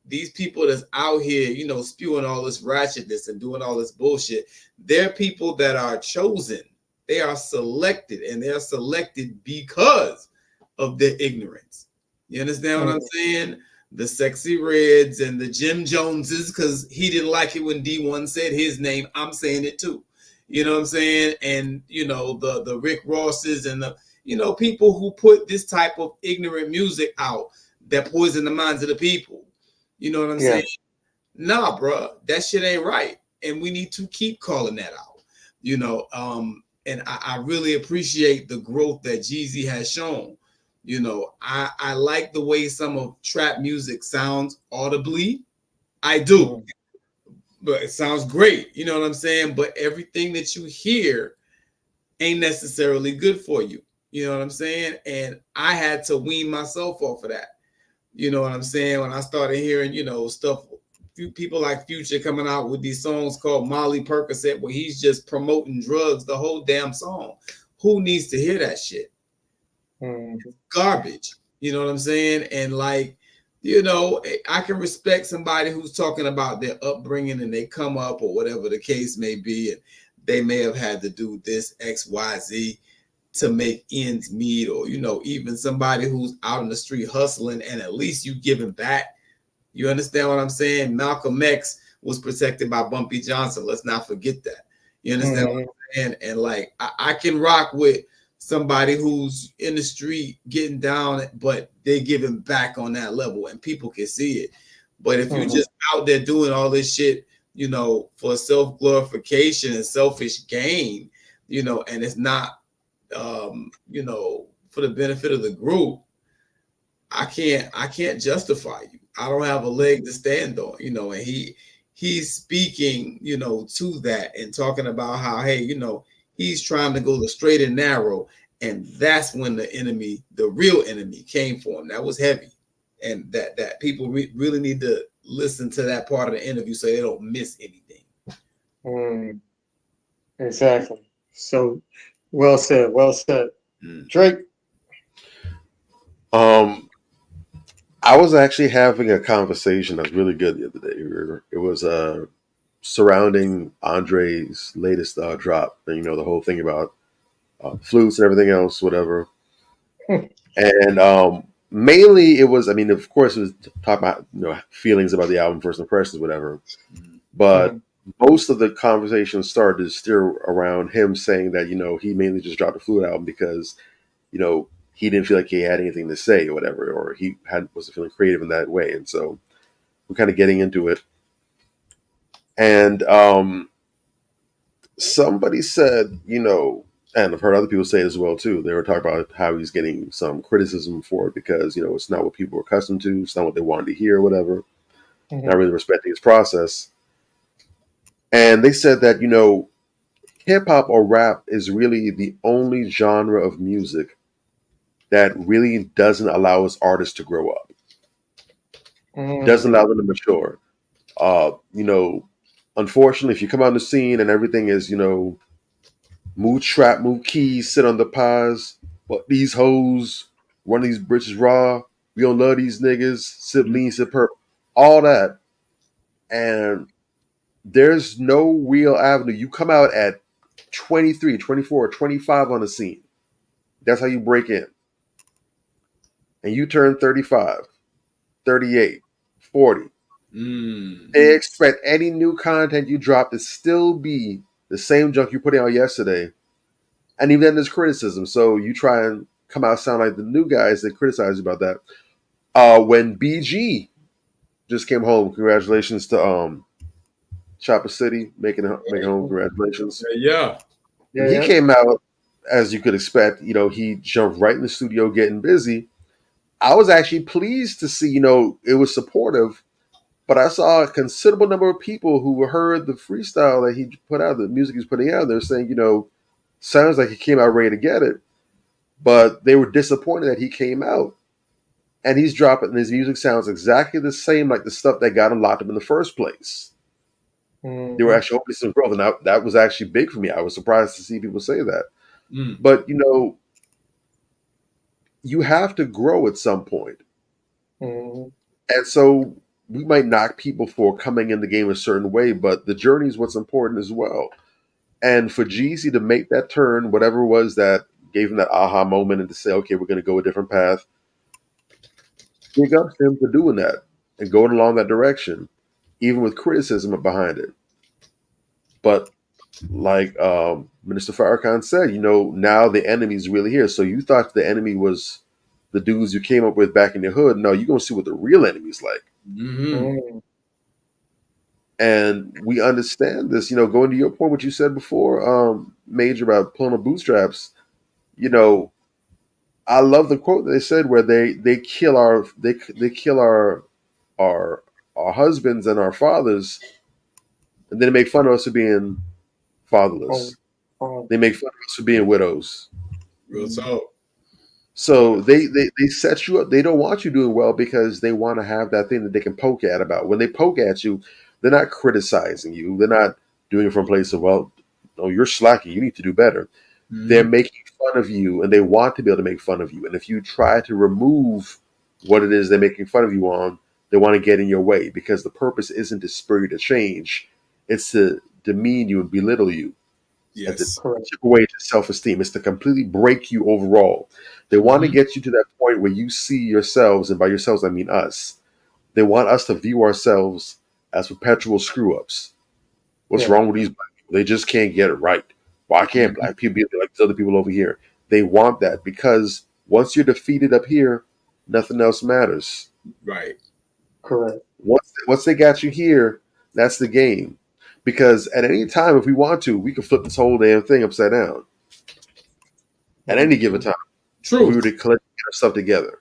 these people that's out here, spewing all this ratchetness and doing all this bullshit, they're people that are chosen. They are selected, and they're selected because of their ignorance. You understand what I'm saying? The Sexy Reds and the Jim Joneses, because he didn't like it when D1 said his name. I'm saying it too. You know what I'm saying? And, the Rick Rosses and the, people who put this type of ignorant music out that poison the minds of the people. You know what I'm saying? Nah, bro, that shit ain't right. And we need to keep calling that out, and I really appreciate the growth that Jeezy has shown. I like the way some of trap music sounds audibly. I do. But it sounds great. You know what I'm saying? But everything that you hear ain't necessarily good for you. You know what I'm saying? And I had to wean myself off of that. You know what I'm saying? When I started hearing, stuff, people like Future coming out with these songs called Molly Percocet, where he's just promoting drugs the whole damn song. Who needs to hear that shit? Garbage. You know what I'm saying? And like, I can respect somebody who's talking about their upbringing and they come up or whatever the case may be, and they may have had to do this X, Y, Z to make ends meet, or even somebody who's out in the street hustling and at least you giving back. You understand what I'm saying? Malcolm X was protected by Bumpy Johnson. Let's not forget that. You understand what I'm saying? And like I can rock with somebody who's in the street getting down, but they're giving back on that level and people can see it. But if you're just out there doing all this shit, for self-glorification and selfish gain, and it's not for the benefit of the group, I can't justify you. I don't have a leg to stand on, and he's speaking, to that and talking about how, hey, he's trying to go the straight and narrow. And that's when the real enemy came for him. That was heavy. And that people really need to listen to that part of the interview so they don't miss anything. Exactly. So well said. Well said. Drake. I was actually having a conversation that was really good the other day. It was surrounding Andre's latest drop, and the whole thing about flutes and everything else, whatever. And mainly, it was. I mean, of course, it was talking about feelings about the album, first impressions, whatever. But most of the conversation started to steer around him saying that he mainly just dropped a flute album because he didn't feel like he had anything to say or whatever, or he wasn't feeling creative in that way. And so we're kind of getting into it. And somebody said, and I've heard other people say it as well too. They were talking about how he's getting some criticism for it because it's not what people are accustomed to, it's not what they wanted to hear, or whatever. Not really respecting his process. And they said that hip hop or rap is really the only genre of music that really doesn't allow its artists to grow up. Doesn't allow them to mature. Unfortunately, if you come out on the scene and everything is, move trap, move keys, sit on the pies, but these hoes, run these bitches raw, we don't love these niggas, sip lean, sip perp, all that. And there's no real avenue. You come out at 23, 24, 25 on the scene. That's how you break in. And you turn 35, 38, 40. They expect any new content you drop to still be the same junk you put out yesterday. And even then there's criticism. So you try and come out sound like the new guys that criticize you about that. When BG just came home, congratulations to Chopper City making home. Congratulations. Yeah. When he came out, as you could expect, he jumped right in the studio getting busy. I was actually pleased to see, it was supportive. But I saw a considerable number of people who heard the freestyle that he put out, the music he's putting out. They're saying, sounds like he came out ready to get it, but they were disappointed that he came out and he's dropping. And his music sounds exactly the same like the stuff that got him locked up in the first place. They were actually hoping some growth, and that was actually big for me. I was surprised to see people say that. But you have to grow at some point, and so we might knock people for coming in the game a certain way, but the journey is what's important as well. And for Jeezy to make that turn, whatever it was that gave him that aha moment and to say, okay, we're going to go a different path, big up to him for doing that and going along that direction, even with criticism behind it. But like Minister Farrakhan said, now the enemy's really here. So you thought the enemy was the dudes you came up with back in the hood. No, you're going to see what the real enemy's like. And we understand this, going to your point, what you said before, Major, about pulling the bootstraps. I love the quote that they said where they kill our husbands and our fathers, and then they make fun of us for being fatherless. They make fun of us for being widows. Real talk. So they set you up. They don't want you doing well because they want to have that thing that they can poke at about. When they poke at you, they're not criticizing you. They're not doing it from a place of, well, no, you're slacking. You need to do better. They're making fun of you, and they want to be able to make fun of you. And if you try to remove what it is they're making fun of you on, they want to get in your way because the purpose isn't to spur you to change. It's to demean you and belittle you. Yes. To chip away to self-esteem. It's to completely break you overall. They want to get you to that point where you see yourselves, and by yourselves I mean us. They want us to view ourselves as perpetual screw-ups. What's wrong with these black people? They just can't get it right. Why can't black people be like these other people over here? They want that because once you're defeated up here, nothing else matters. Right. Correct. Once they got you here, that's the game. Because at any time, if we want to, we can flip this whole damn thing upside down. At any given time. True. We were to collect our stuff together.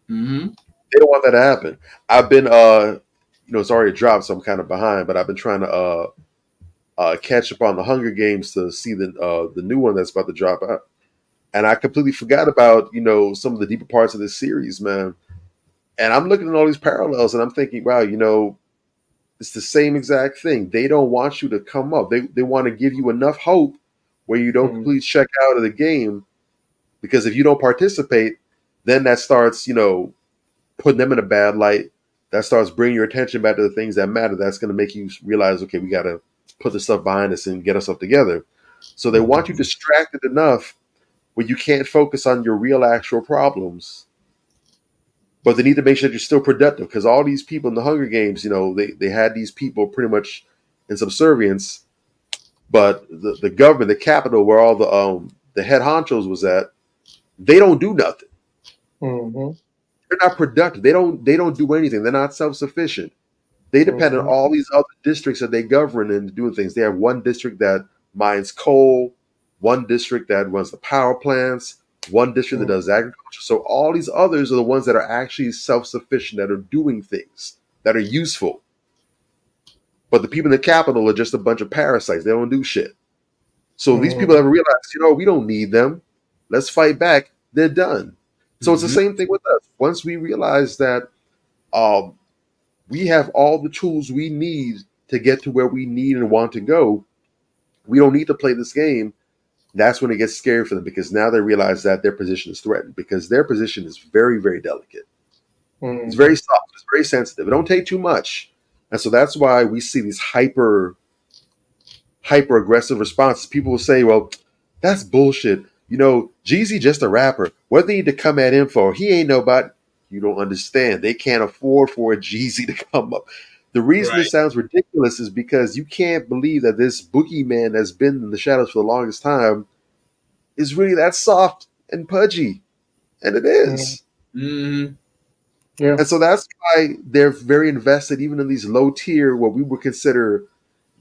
They don't want that to happen. I've been, it's already dropped, so I'm kind of behind, but I've been trying to catch up on the Hunger Games to see the new one that's about to drop out. And I completely forgot about, some of the deeper parts of this series, man. And I'm looking at all these parallels and I'm thinking, wow, it's the same exact thing. They don't want you to come up. They want to give you enough hope where you don't completely check out of the game. Because if you don't participate, then that starts, putting them in a bad light. that starts bringing your attention back to the things that matter. That's going to make you realize, okay, we got to put this stuff behind us and get ourselves together. So they want you distracted enough where you can't focus on your real actual problems. But they need to make sure that you're still productive, because all these people in the Hunger Games, they had these people pretty much in subservience. But the government, the capital, where all the head honchos was at, they don't do nothing. Mm-hmm. They're not productive. They don't do anything. They're not self-sufficient. They depend on all these other districts that they govern and doing things. They have one district that mines coal, one district that runs the power plants, one district that does agriculture. So all these others are the ones that are actually self-sufficient, that are doing things that are useful. But the people in the capital are just a bunch of parasites. They don't do shit. So these people have realized, we don't need them. Let's fight back. They're done. So it's the same thing with us. Once we realize that we have all the tools we need to get to where we need and want to go, we don't need to play this game. That's when it gets scary for them, because now they realize that their position is threatened, because their position is very, very delicate. It's very soft. It's very sensitive. It don't take too much. And so that's why we see these hyper aggressive responses. People will say, well, that's bullshit. Jeezy just a rapper. What they need to come at him for? He ain't nobody. You don't understand. They can't afford for a Jeezy to come up. The reason this sounds ridiculous is because you can't believe that this boogeyman that's been in the shadows for the longest time is really that soft and pudgy. And it is. Yeah. And so that's why they're very invested, even in these low tier, what we would consider,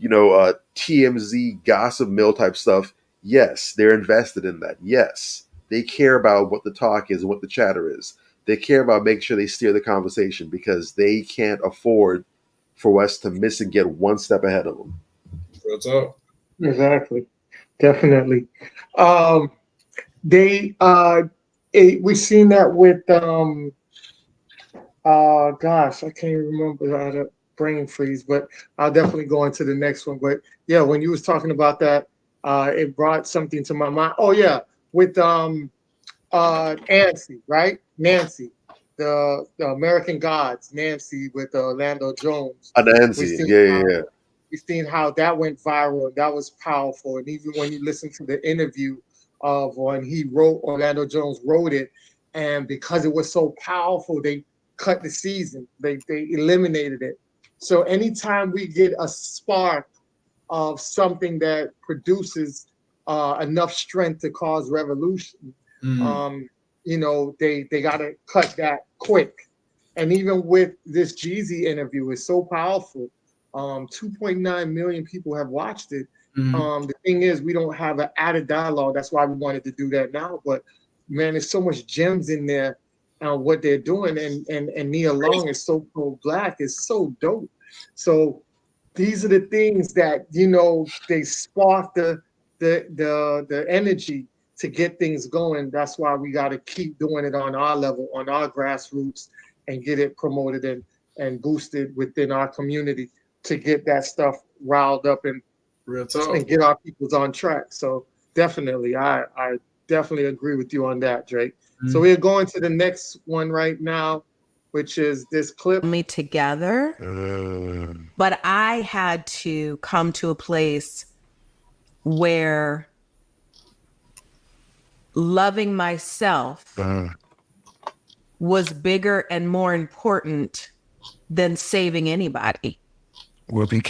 TMZ gossip mill type stuff. Yes, they're invested in that. Yes, they care about what the talk is and what the chatter is. They care about making sure they steer the conversation, because they can't afford for us to miss and get one step ahead of them. Real talk. Exactly. Definitely. We've seen that with gosh, I can't remember how to brain freeze, but I'll definitely go into the next one. But yeah, when you was talking about that, it brought something to my mind. Oh yeah, with Nancy, right? Nancy, the American Gods, Nancy with Orlando Jones. Nancy, yeah. We've seen how that went viral, and that was powerful. And even when you listen to the interview of when Orlando Jones wrote it, and because it was so powerful, they cut the season. They eliminated it. So anytime we get a spark of something that produces enough strength to cause revolution, they got to cut that quick. And even with this Jeezy interview, it's so powerful. 2.9 million people have watched it. The thing is, we don't have an added dialogue. That's why we wanted to do that now. But man, there's so much gems in there. What they're doing, and Nia Long is so pro-black, is so dope. So these are the things that they spark the energy to get things going. That's why we got to keep doing it on our level, on our grassroots, and get it promoted and boosted within our community to get that stuff riled up and real talk and get our peoples on track. So definitely, I definitely agree with you on that, Drake. So we're going to the next one right now, which is this clip. Me together. But I had to come to a place where loving myself was bigger and more important than saving anybody. Well, if you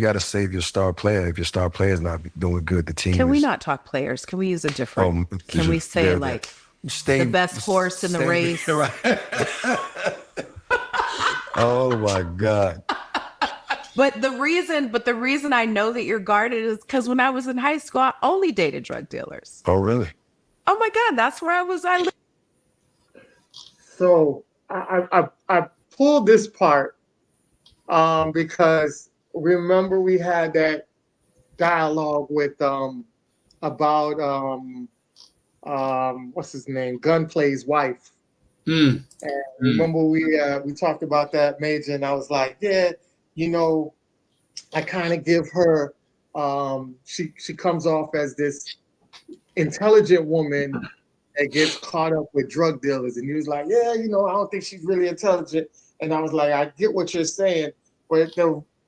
got to save your star player, if your star player is not doing good, the team Can we not talk players? Can we use a different, can we say like the best horse in the race? Right. Oh my God. But the reason I know that you're guarded is because when I was in high school, I only dated drug dealers. Oh, really? Oh my God, that's where I was. So I pulled this part because remember we had that dialogue with about what's his name, Gunplay's wife. And remember we talked about that, Major, and I was like, yeah, I kind of give her she comes off as this intelligent woman that gets caught up with drug dealers, and he was like, yeah, I don't think she's really intelligent. And I was like, I get what you're saying, but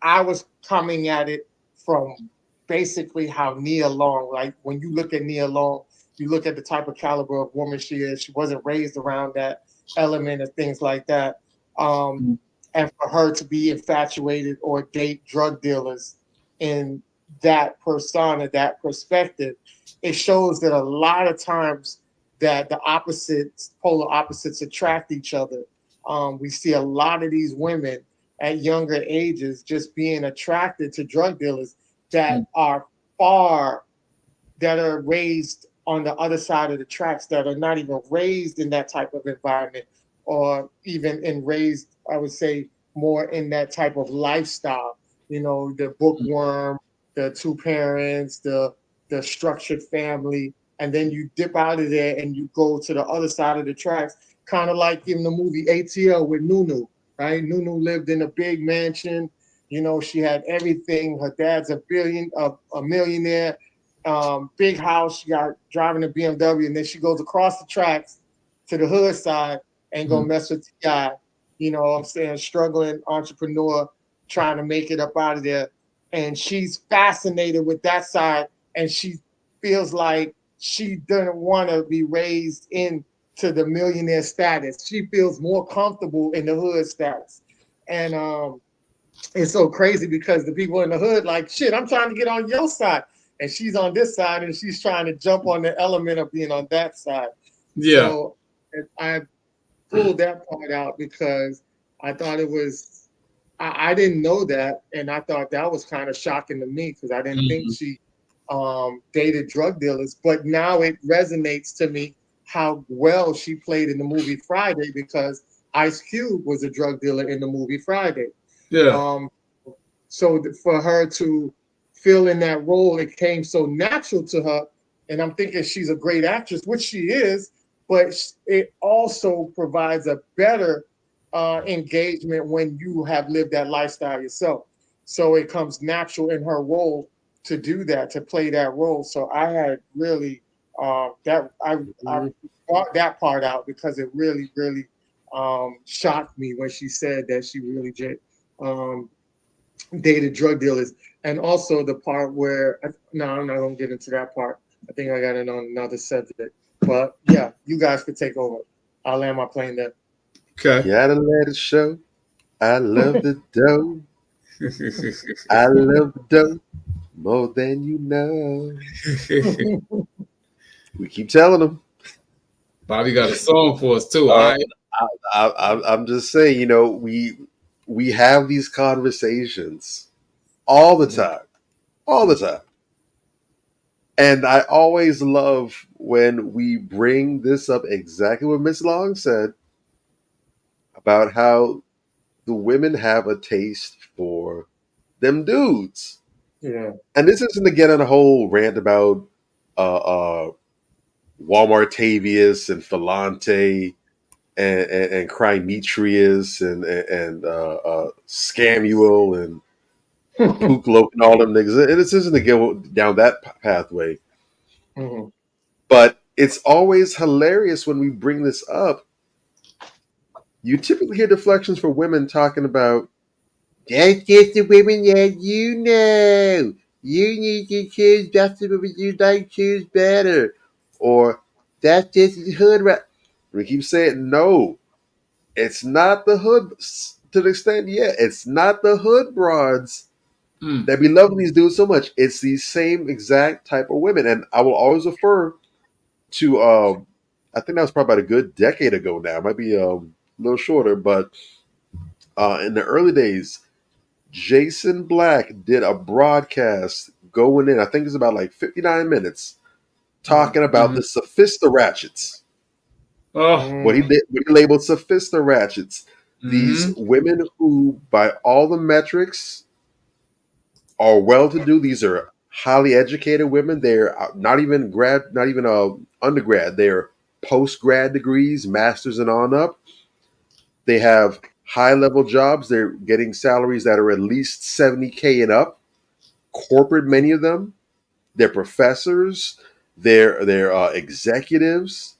I was coming at it from basically how Nia Long, like when you look at Nia Long, you look at the type of caliber of woman she is. She wasn't raised around that element and things like that. And for her to be infatuated or date drug dealers in that persona, that perspective, it shows that a lot of times that the opposites, polar opposites, attract each other. We see a lot of these women at younger ages just being attracted to drug dealers that are far, that are raised on the other side of the tracks, that are not even raised in that type of environment, or even in raised, I would say, more in that type of lifestyle. You know, the bookworm, the two parents, the structured family, and then you dip out of there and you go to the other side of the tracks, kind of like in the movie ATL with Nunu, right? Nunu lived in a big mansion. You know, she had everything. Her dad's a millionaire, big house. She got driving a BMW, and then she goes across the tracks to the hood side and go mess with Ti. You know what I'm saying? Struggling entrepreneur trying to make it up out of there. And she's fascinated with that side, and she feels like she doesn't want to be raised into the millionaire status. She feels more comfortable in the hood status. And it's so crazy because the people in the hood, like, shit, I'm trying to get on your side. And she's on this side and she's trying to jump on the element of being on that side. Yeah. So I pulled that part out because I thought it was, I didn't know that. And I thought that was kind of shocking to me because I didn't think she dated drug dealers. But now it resonates to me how well she played in the movie Friday, because Ice Cube was a drug dealer in the movie Friday. Yeah. So for her to fill in that role, it came so natural to her. And I'm thinking she's a great actress, which she is, but it also provides a better engagement when you have lived that lifestyle yourself. So it comes natural in her role to do that, to play that role. So I had really I brought that part out because it really, really shocked me when she said that she really um, dated drug dealers. And also the part where, no, I'm not going to get into that part. I think I got it on another subject. But yeah, you guys could take over. I'll land my plane there. Okay. Gotta let it show. I love the dough. I love the dough more than you know. We keep telling them. Bobby got a song for us too. All right. I'm just saying, you know, we have these conversations all the time, all the time. And I always love when we bring this up, exactly what Miss Long said about how the women have a taste for them dudes. Yeah. And this isn't to get on a whole rant about uh, uh, Walmartavius and Falante and Crimetrius and Scamuel and Puklo and all them niggas. This isn't to go down that pathway. Mhm. But it's always hilarious when we bring this up. You typically hear deflections for women talking about, that's just the women that you know. You need to choose just the women you like, choose better. Or that's just the hood rap. We keep saying, no, it's not the hood. To the extent, yeah, it's not the hood broads that be loving these dudes so much. It's these same exact type of women. And I will always refer to, I think that was probably about a good decade ago now. It might be a little shorter, but in the early days, Jason Black did a broadcast going in, I think it's about like 59 minutes, talking about the Sophista Ratchets. Oh. What he did, what he labeled Sophista Ratchets. These women who, by all the metrics, are well to do. These are highly educated women. They're not even undergrad. They're post grad degrees, masters and on up. They have high level jobs. They're getting salaries that are at least 70K and up. Corporate, many of them. They're professors. They're executives.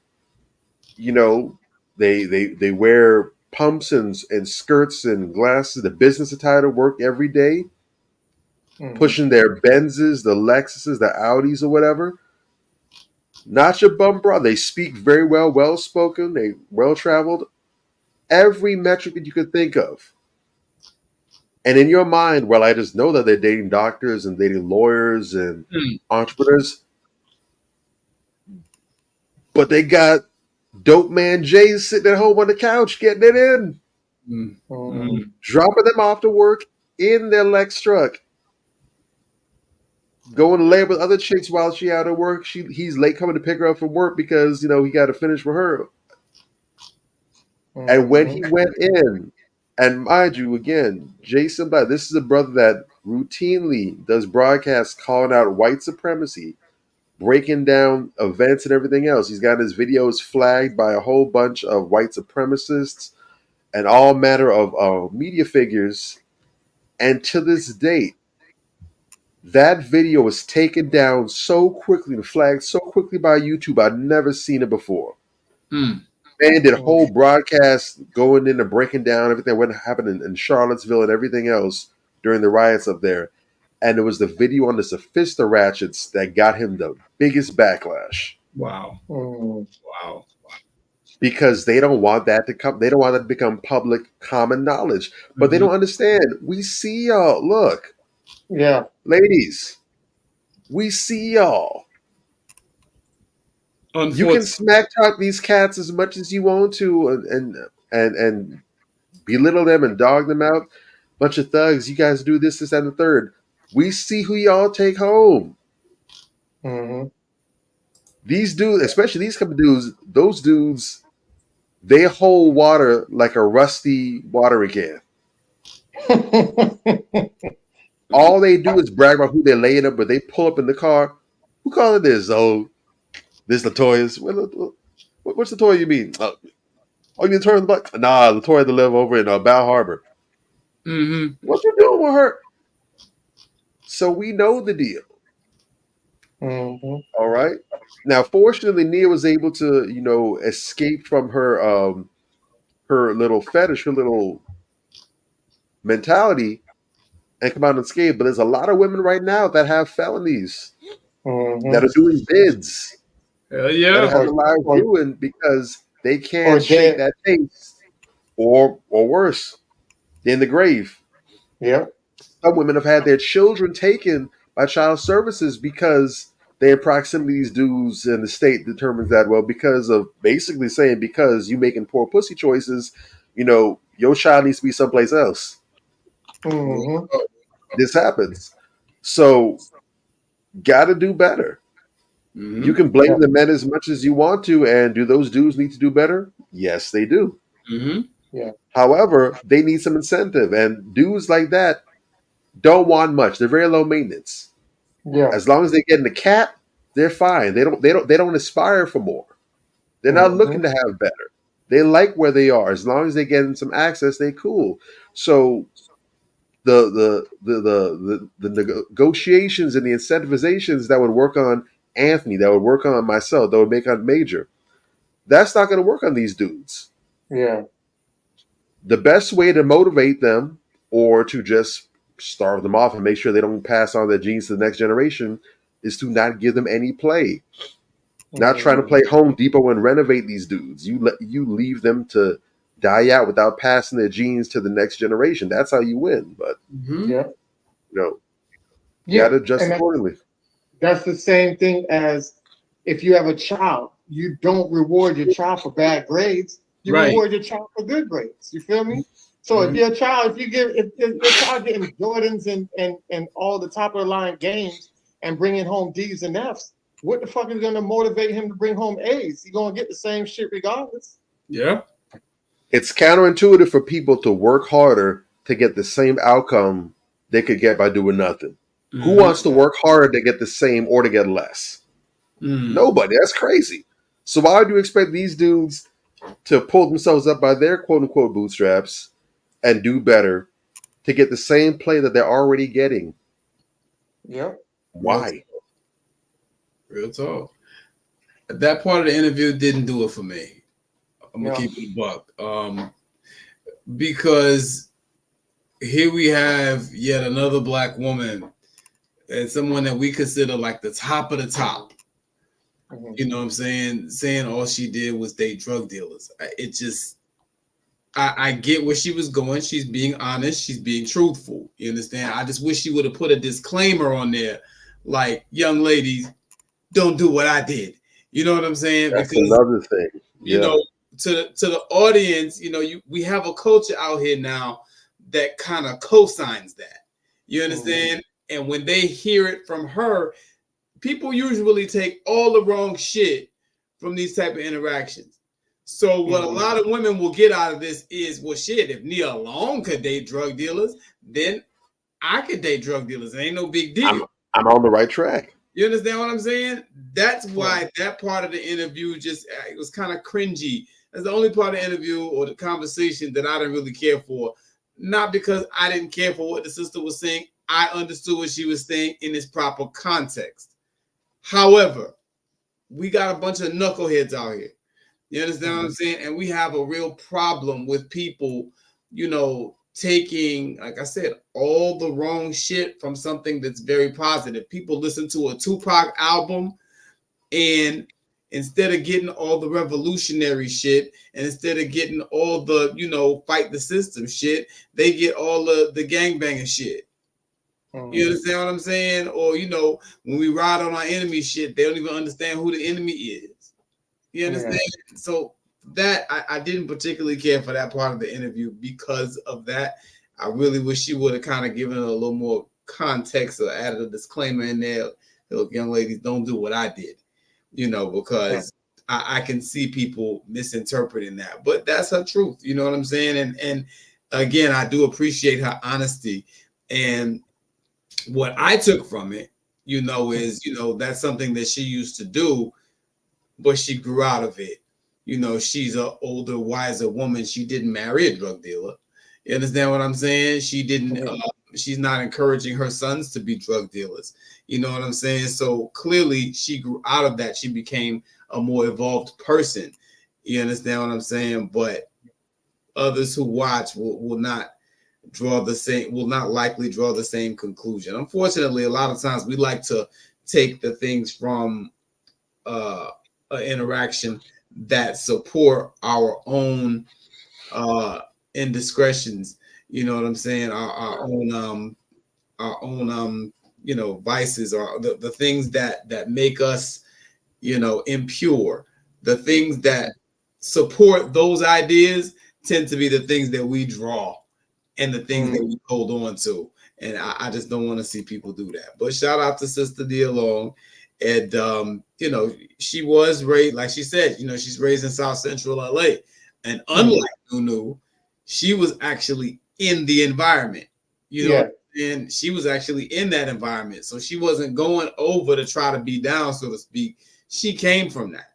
You know, they wear pumps and skirts and glasses, the business attire to work every day, pushing their Benzes, the Lexuses, the Audis, or whatever. Not your bum bro. They speak very well, well spoken, they well traveled. Every metric that you could think of. And in your mind, well, I just know that they're dating doctors and dating lawyers and entrepreneurs, but they got dope man Jay sitting at home on the couch getting it in, dropping them off to work in their Lex truck, going to lay with other chicks while she out of work. He's late coming to pick her up from work because he got to finish with her. And when he went in, and mind you, again, Jason Black, this is a brother that routinely does broadcasts calling out white supremacy, breaking down events and everything else. He's got his videos flagged by a whole bunch of white supremacists and all manner of media figures. And to this date, that video was taken down so quickly and flagged so quickly by YouTube. I've never seen it before. Man did a whole broadcast going in and breaking down everything what happened in Charlottesville and everything else during the riots up there. And it was the video on the Sophista Ratchets that got him the biggest backlash. Wow. Wow. Because they don't want that to come. They don't want that to become public common knowledge. But they don't understand. We see y'all. Look. Yeah. Ladies. We see y'all. You can smack talk these cats as much as you want to and belittle them and dog them out. Bunch of thugs. You guys do this, and the third. We see who y'all take home. These dudes, especially these couple dudes, those dudes, they hold water like a rusty watering can. All they do is brag about who they're laying up, but they pull up in the car. Who called it this? Oh, this Latoya's. What's Latoya you mean? Oh, you mean Latoya the Black? Nah, Latoya to live over in Bow Harbor. What you doing with her? So we know the deal. All right. Now, fortunately, Nia was able to, escape from her her little fetish, her little mentality, and come out unscathed. But there's a lot of women right now that have felonies that are doing bids. Hell yeah. That have their lives ruined because they can't shake that taste, or worse, they're in the grave. Yeah. Some women have had their children taken by child services because they're in proximity to these dudes, and the state determines that, well, because of basically saying because you making poor pussy choices, your child needs to be someplace else. This happens. So, gotta do better. You can blame the men as much as you want to, and do those dudes need to do better? Yes, they do. Yeah. However, they need some incentive, and dudes like that don't want much. They're very low maintenance. Yeah. As long as they get in the cap, they're fine. They don't aspire for more. They're not looking to have better. They like where they are. As long as they get in some access, they cool. So the negotiations and the incentivizations that would work on Anthony, that would work on myself, that would make on Major, that's not going to work on these dudes. Yeah. The best way to motivate them or to just starve them off and make sure they don't pass on their genes to the next generation is to not give them any play. Not trying to play Home Depot and renovate these dudes. You leave them to die out without passing their genes to the next generation. That's how you win. But you gotta adjust accordingly. That's the same thing as if you have a child. You don't reward your child for bad grades. You reward your child for good grades. You feel me? So if your child, if your child getting Jordans and all the top of the line games and bringing home D's and F's, what the fuck is going to motivate him to bring home A's? He's going to get the same shit regardless. Yeah. It's counterintuitive for people to work harder to get the same outcome they could get by doing nothing. Who wants to work harder to get the same or to get less? Nobody. That's crazy. So why do you expect these dudes to pull themselves up by their quote-unquote bootstraps and do better to get the same play that they're already getting? Yep. Why? Real talk. That part of the interview didn't do it for me. I'm gonna keep it a buck. because here we have yet another black woman and someone that we consider like the top of the top. You know what I'm saying? Saying all she did was date drug dealers. It just, I get where she was going. She's being honest. She's being truthful. You understand? I just wish she would have put a disclaimer on there, like, young ladies, don't do what I did. You know what I'm saying? That's because another thing. you know, to the audience, you know, we have a culture out here now that kind of co-signs that. You understand? And when they hear it from her, people usually take all the wrong shit from these type of interactions. So what a lot of women will get out of this is, well, shit, if Nia alone could date drug dealers, then I could date drug dealers. It ain't no big deal. I'm on the right track. You understand what I'm saying? That's why that part of the interview just, it was kind of cringy. That's the only part of the interview or the conversation that I didn't really care for. Not because I didn't care for what the sister was saying. I understood what she was saying in its proper context. However, we got a bunch of knuckleheads out here. You understand what I'm saying? And we have a real problem with people, you know, taking, like I said, all the wrong shit from something that's very positive. People listen to a Tupac album, and instead of getting all the revolutionary shit, and instead of getting all the, you know, fight the system shit, they get all the gangbanging shit. You understand what I'm saying? Or, you know, when we ride on our enemy shit, they don't even understand who the enemy is. You understand? So that I didn't particularly care for that part of the interview because of that. I really wish she would have kind of given it a little more context or added a disclaimer in there. Look, young ladies, don't do what I did, you know, because I can see people misinterpreting that. But that's her truth. You know what I'm saying? And again, I do appreciate her honesty. And what I took from it, you know, is, you know, that's something that she used to do, but she grew out of it. You know, she's an older, wiser woman. She didn't marry a drug dealer. You understand what I'm saying? She didn't, she's not encouraging her sons to be drug dealers. You know what I'm saying? So clearly she grew out of that. She became a more evolved person. You understand what I'm saying? But others who watch will not likely draw the same conclusion. Unfortunately, a lot of times we like to take the things from an interaction that support our own indiscretions. You know what I'm saying? Our own you know, vices, or the things that make us, you know, impure. The things that support those ideas tend to be the things that we draw and the things that we hold on to. And I just don't want to see people do that. But shout out to Sister Nia Long. And, you know, she was raised, like she said, you know, she's raised in South Central LA. And unlike Nunu, she was actually in the environment, you know, and she was actually in that environment. So she wasn't going over to try to be down, so to speak. She came from that.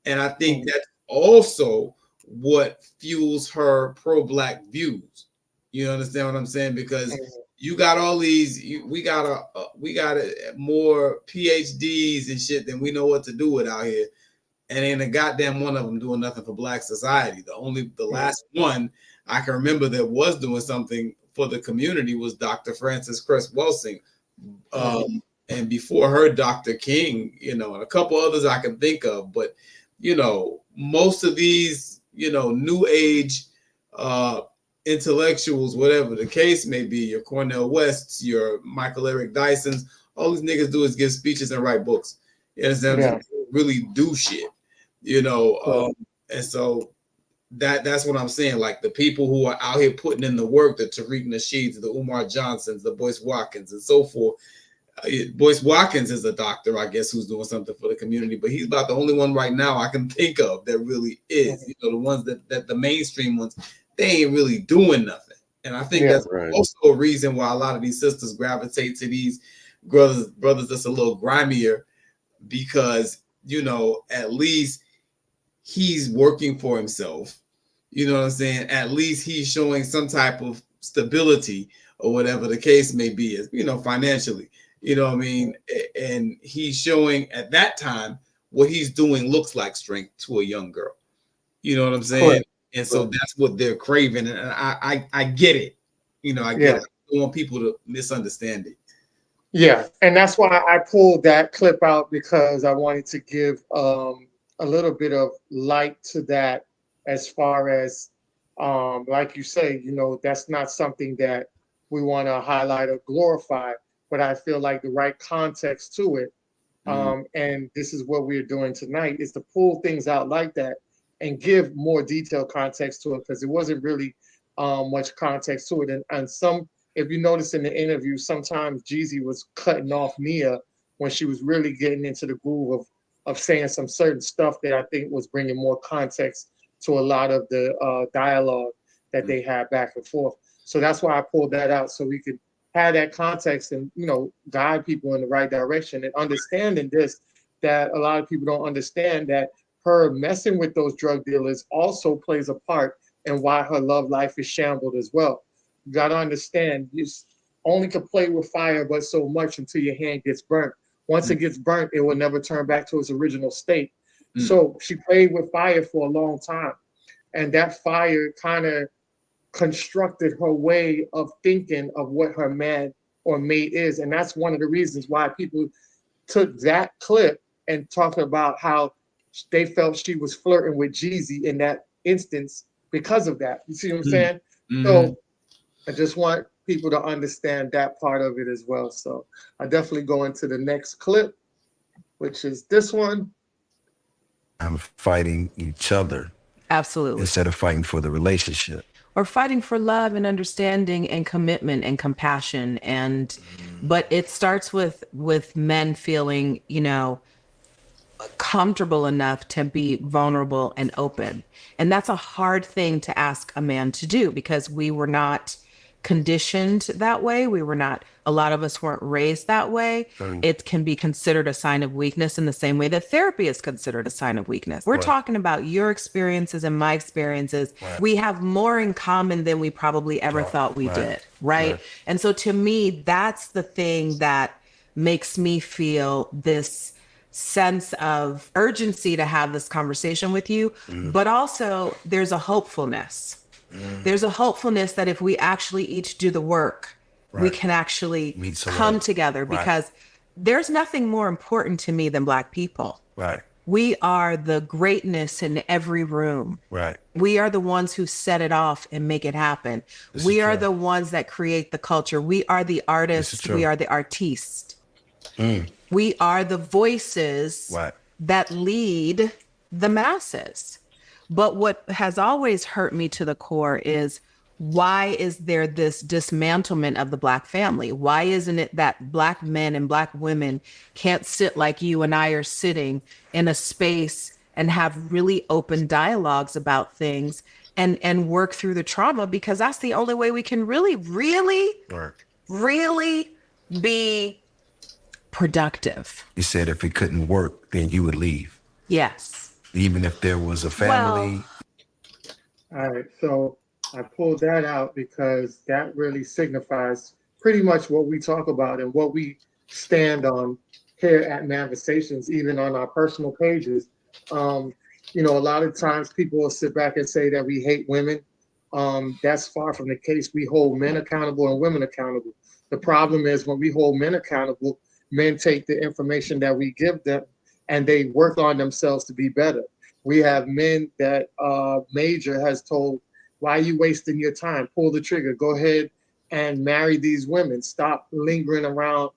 And I think that's also what fuels her pro-Black views. You understand what I'm saying? Because you got all these, we got more PhDs and shit than we know what to do with out here. And ain't a goddamn one of them doing nothing for Black society. The last one I can remember that was doing something for the community was Dr. Frances Cress Welsing. And before her, Dr. King, you know, and a couple others I can think of. But, you know, most of these, you know, new age intellectuals, whatever the case may be, your Cornel Wests, your Michael Eric Dysons, all these niggas do is give speeches and write books. You understand? They really do shit, you know. And so that's what I'm saying. Like the people who are out here putting in the work, the Tariq Nasheeds, the Umar Johnsons, the Boyce Watkins, and so forth. Boyce Watkins is a doctor, I guess, who's doing something for the community, but he's about the only one right now I can think of that really is. You know, the ones that the mainstream ones, they ain't really doing nothing. And I think that's also a reason why a lot of these sisters gravitate to these brothers that's a little grimier, because, you know, at least he's working for himself. You know what I'm saying? At least he's showing some type of stability or whatever the case may be, you know, financially. You know what I mean? And he's showing at that time what he's doing looks like strength to a young girl. You know what I'm saying? And so that's what they're craving. And I get it. You know, I get it. I don't want people to misunderstand it. Yeah, and that's why I pulled that clip out, because I wanted to give a little bit of light to that, as far as like you say, you know, that's not something that we want to highlight or glorify, but I feel like the right context to it. And this is what we're doing tonight, is to pull things out like that and give more detailed context to it, because there wasn't really much context to it. And some, if you notice in the interview, sometimes Jeezy was cutting off Mia when she was really getting into the groove of saying some certain stuff that I think was bringing more context to a lot of the dialogue that they had back and forth. So that's why I pulled that out, so we could have that context and, you know, guide people in the right direction, and understanding this, that a lot of people don't understand that her messing with those drug dealers also plays a part in why her love life is shambled as well. You got to understand, you only can play with fire but so much until your hand gets burnt. Once it gets burnt, it will never turn back to its original state. So she played with fire for a long time, and that fire kind of constructed her way of thinking of what her man or mate is. And that's one of the reasons why people took that clip and talked about how they felt she was flirting with Jeezy in that instance because of that. You see what I'm saying? So I just want people to understand that part of it as well. So I definitely go into the next clip, which is this one. I'm fighting each other. Absolutely. Instead of fighting for the relationship. Or fighting for love and understanding and commitment and compassion. And but it starts with men feeling, you know, comfortable enough to be vulnerable and open. And that's a hard thing to ask a man to do, because we were not conditioned that way. We were not, a lot of us weren't raised that way. It can be considered a sign of weakness in the same way that therapy is considered a sign of weakness. We're talking about your experiences and my experiences. We have more in common than we probably ever thought we did, right? And so to me, that's the thing that makes me feel this sense of urgency to have this conversation with you, but also there's a hopefulness. There's a hopefulness that if we actually each do the work, we can actually come together, because there's nothing more important to me than Black people. We are the greatness in every room. We are the ones who set it off and make it happen. We are the ones that create the culture. We are the artists. We are the artistes. We are the voices that lead the masses. But what has always hurt me to the core is, why is there this dismantlement of the Black family? Why isn't it that Black men and Black women can't sit like you and I are sitting in a space and have really open dialogues about things and work through the trauma? Because that's the only way we can really be productive. You said if it couldn't work, then you would leave. Yes. Even if there was a family. All right, so I pulled that out because that really signifies pretty much what we talk about and what we stand on here at Manifestations, even on our personal pages. You know, a lot of times people will sit back and say that we hate women. That's far from the case. We hold men accountable and women accountable. The problem is, when we hold men accountable, men take the information that we give them and they work on themselves to be better. We have men that Major has told, why are you wasting your time? Pull the trigger. Go ahead and marry these women. Stop lingering around.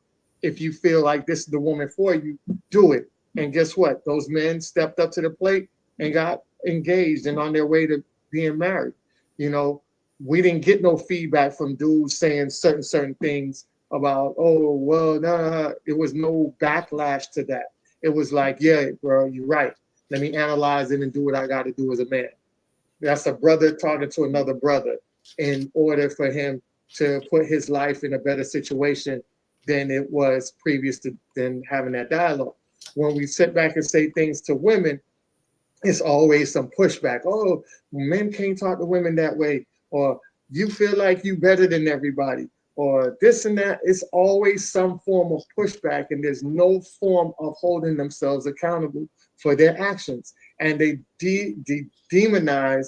If you feel like this is the woman for you, do it. And guess what? Those men stepped up to the plate and got engaged and on their way to being married. You know, we didn't get no feedback from dudes saying certain things about, oh, well, nah. It was no backlash to that. It was like, yeah, bro, you're right. Let me analyze it and do what I got to do as a man. That's a brother talking to another brother in order for him to put his life in a better situation than it was previous to than having that dialogue. When we sit back and say things to women, it's always some pushback. Oh, men can't talk to women that way, or you feel like you better than everybody, or this and that. It's always some form of pushback, and there's no form of holding themselves accountable for their actions. And they demonize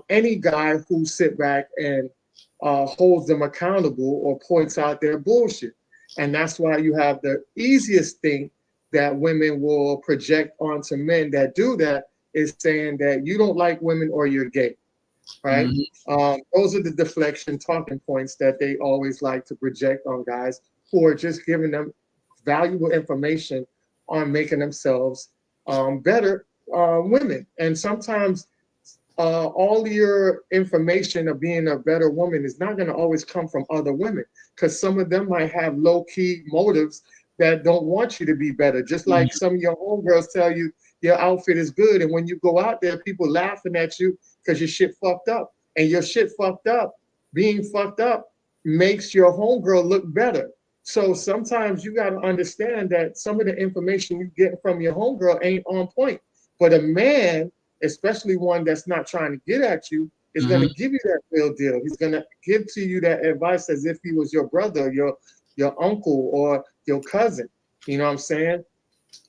any guy who sit back and holds them accountable or points out their bullshit. And that's why you have the easiest thing that women will project onto men that do that is saying that you don't like women or you're gay, right? Those are the deflection talking points that they always like to project on guys who are just giving them valuable information on making themselves better women. And sometimes all your information of being a better woman is not going to always come from other women, because some of them might have low-key motives that don't want you to be better. Just like some of your homegirls tell you your outfit is good, and when you go out there, people laughing at you because your shit fucked up. And your shit fucked up, being fucked up, makes your homegirl look better. So sometimes you got to understand that some of the information you get from your homegirl ain't on point. But a man, especially one that's not trying to get at you, is going to give you that real deal. He's going to give to you that advice as if he was your brother, your uncle, or your cousin. You know what I'm saying?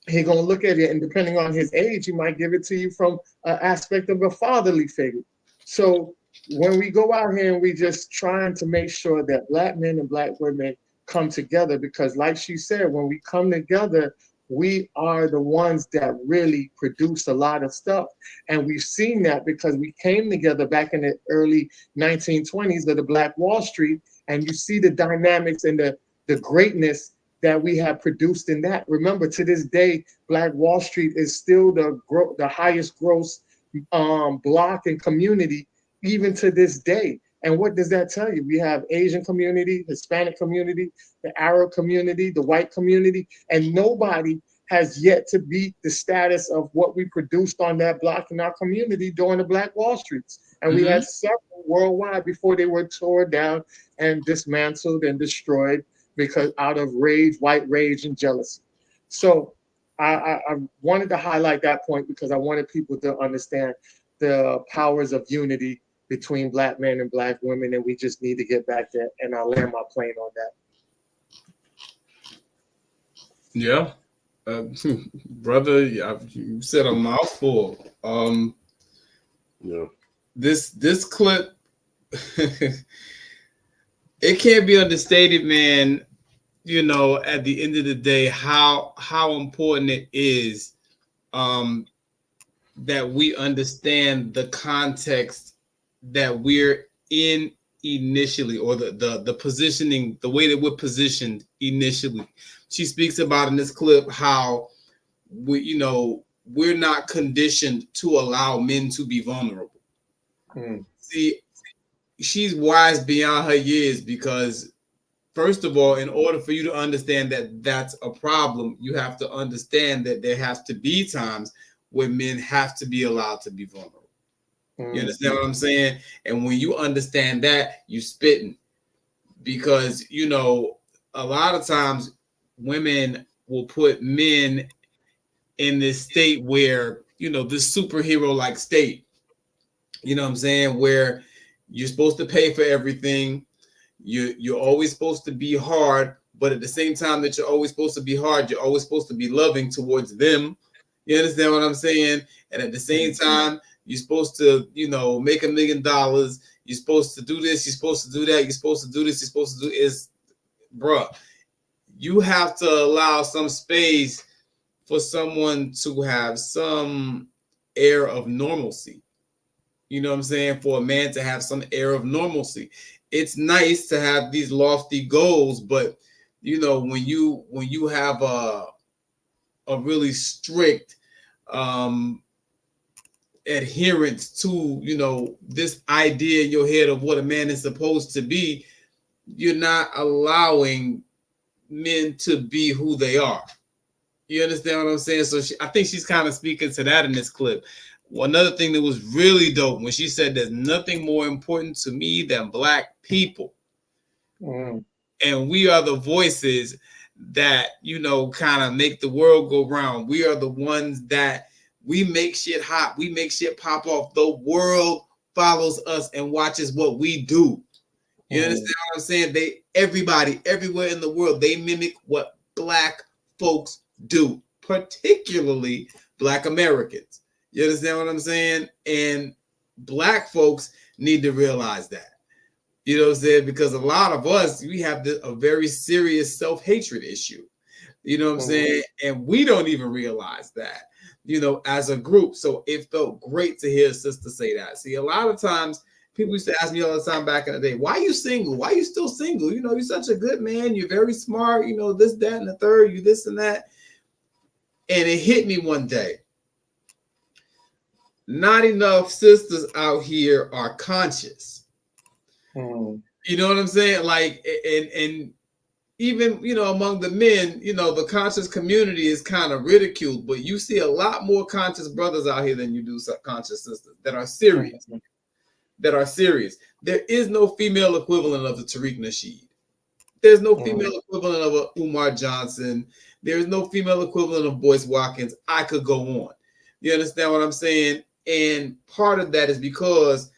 He's going to look at it, and depending on his age, he might give it to you from an aspect of a fatherly figure. So when we go out here and we just trying to make sure that Black men and Black women come together, because like she said, when we come together, we are the ones that really produce a lot of stuff. And we've seen that because we came together back in the early 1920s of the Black Wall Street, and you see the dynamics and the greatness that we have produced in that. Remember, to this day, Black Wall Street is still the highest gross block and community, even to this day. And what does that tell you? We have Asian community, Hispanic community, the Arab community, the white community, and nobody has yet to beat the status of what we produced on that block in our community during the Black Wall Streets. And we had several worldwide before they were torn down and dismantled and destroyed because out of rage, white rage, and jealousy. So I wanted to highlight that point because I wanted people to understand the powers of unity between Black men and Black women, and we just need to get back there. And I'll land my plane on that. Yeah. Brother, you said a mouthful. Yeah. This clip, it can't be understated, man. You know, at the end of the day, how important it is that we understand the context that we're in initially, or the positioning, the way that we're positioned initially. She speaks about in this clip how we're not conditioned to allow men to be vulnerable. See, she's wise beyond her years, because first of all, in order for you to understand that that's a problem, you have to understand that there has to be times where men have to be allowed to be vulnerable. You understand what I'm saying? And when you understand that, you spitting, because a lot of times women will put men in this state where this superhero like state. You know what I'm saying? Where you're supposed to pay for everything. You're always supposed to be hard, but at the same time that you're always supposed to be hard, you're always supposed to be loving towards them. You understand what I'm saying? And at the same time, you're supposed to, make $1 million. You're supposed to do this. You're supposed to do that. You're supposed to do this. You're supposed to do is, bruh. You have to allow some space for someone to have some air of normalcy. You know what I'm saying? For a man to have some air of normalcy. It's nice to have these lofty goals, but when you have a really strict adherence to this idea in your head of what a man is supposed to be, you're not allowing men to be who they are. You understand what I'm saying? So I think she's kind of speaking to that in this clip. Another thing that was really dope when she said there's nothing more important to me than Black people. And we are the voices that, kind of make the world go round. We are the ones that we make shit hot. We make shit pop off. The world follows us and watches what we do. You understand what I'm saying? Everybody, everywhere in the world, they mimic what Black folks do, particularly Black Americans. You understand what I'm saying? And Black folks need to realize that. You know what I'm saying? Because a lot of us, we have a very serious self-hatred issue. You know what I'm saying? And we don't even realize that, you know, as a group. So it felt great to hear a sister say that. See, a lot of times people used to ask me all the time back in the day, why are you single? Why are you still single? You know, you're such a good man. You're very smart. You know, this, that, and the third. You this and that. And it hit me one day. Not enough sisters out here are conscious. You know what I'm saying? Like, and even, you know, among the men, you know, the conscious community is kind of ridiculed, but you see a lot more conscious brothers out here than you do conscious sisters that are serious. That are serious. There is no female equivalent of the Tariq Nasheed. There's no female equivalent of a Umar Johnson. There is no female equivalent of Boyce Watkins. I could go on. You understand what I'm saying? And part of that is because,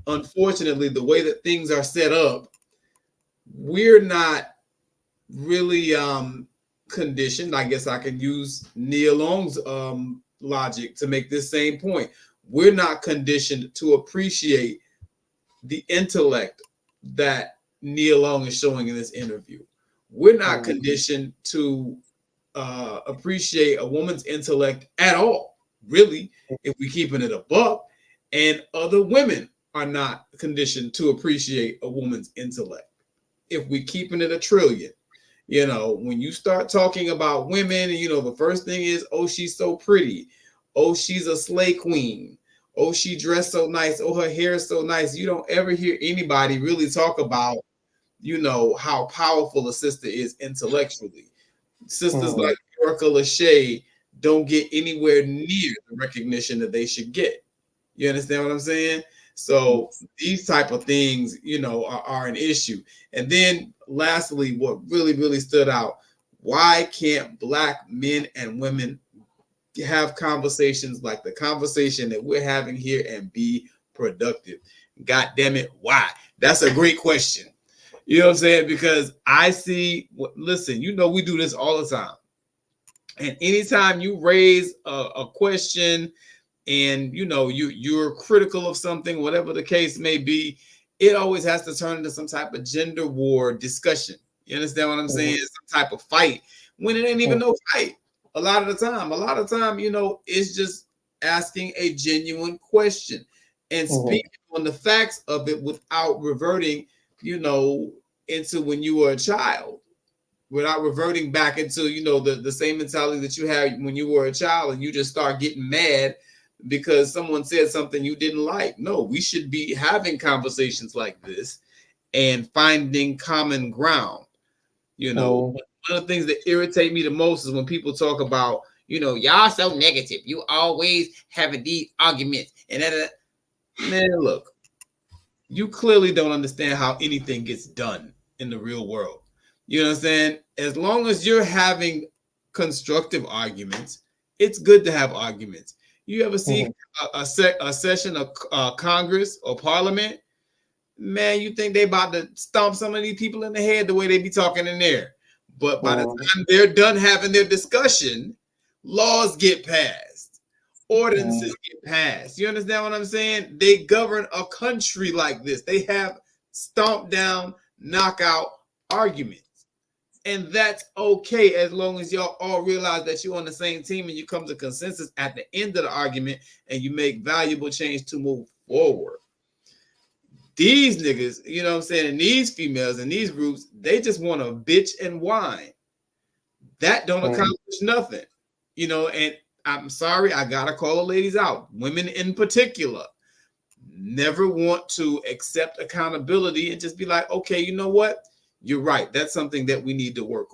unfortunately, the way that things are set up, we're not really conditioned. I guess I can use Nia Long's logic to make this same point. We're not conditioned to appreciate the intellect that Nia Long is showing in this interview. We're not conditioned to appreciate a woman's intellect at all, really, if we're keeping it a buck. And other women are not conditioned to appreciate a woman's intellect if we're keeping it a trillion. You know, when you start talking about women, you know, the first thing is, oh, she's so pretty. Oh, she's a slay queen. Oh, she dressed so nice. Oh, her hair is so nice. You don't ever hear anybody really talk about, you know, how powerful a sister is intellectually. Sisters like Erica Lachey don't get anywhere near the recognition that they should get. You understand what I'm saying? So these type of things, you know, are an issue. And then lastly, what really stood out, why can't Black men and women have conversations like the conversation that we're having here and be productive? God damn it, why? That's a great question. You know what I'm saying? Because I see, listen, you know, we do this all the time. And anytime you raise a question and, you know, you're critical of something, whatever the case may be, it always has to turn into some type of gender war discussion. You understand what I'm saying? Some type of fight when it ain't even no fight. A lot of the time, you know, it's just asking a genuine question and speaking on the facts of it without reverting, you know, into when you were a child, without reverting back into, you know, the same mentality that you had when you were a child and you just start getting mad because someone said something you didn't like. No, we should be having conversations like this and finding common ground. You know, one of the things that irritate me the most is when people talk about, you know, y'all so negative. You always having these arguments. And man, look, you clearly don't understand how anything gets done in the real world. You know what I'm saying? As long as you're having constructive arguments, it's good to have arguments. You ever see a session of Congress or Parliament? Man, you think they about to stomp some of these people in the head the way they be talking in there. But by the time they're done having their discussion, laws get passed, ordinances get passed. You understand what I'm saying? They govern a country like this. They have stomp down, knockout arguments. And that's okay as long as y'all all realize that you're on the same team and you come to consensus at the end of the argument and you make valuable change to move forward. These niggas, you know what I'm saying, and these females and these groups, they just want to bitch and whine. That don't accomplish nothing. You know, and I'm sorry, I gotta call the ladies out. Women in particular never want to accept accountability and just be like, okay, you know what? You're right. That's something that we need to work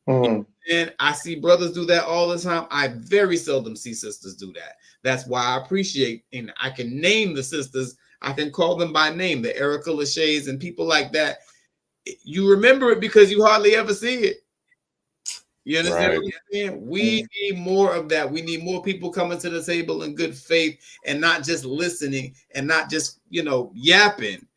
on. And I see brothers do that all the time. I very seldom see sisters do that. That's why I appreciate, and I can name the sisters. I can call them by name, the Erica Lachey's and people like that. You remember it because you hardly ever see it. You understand what I'm saying? We need more of that. We need more people coming to the table in good faith and not just listening and not just, you know, yapping,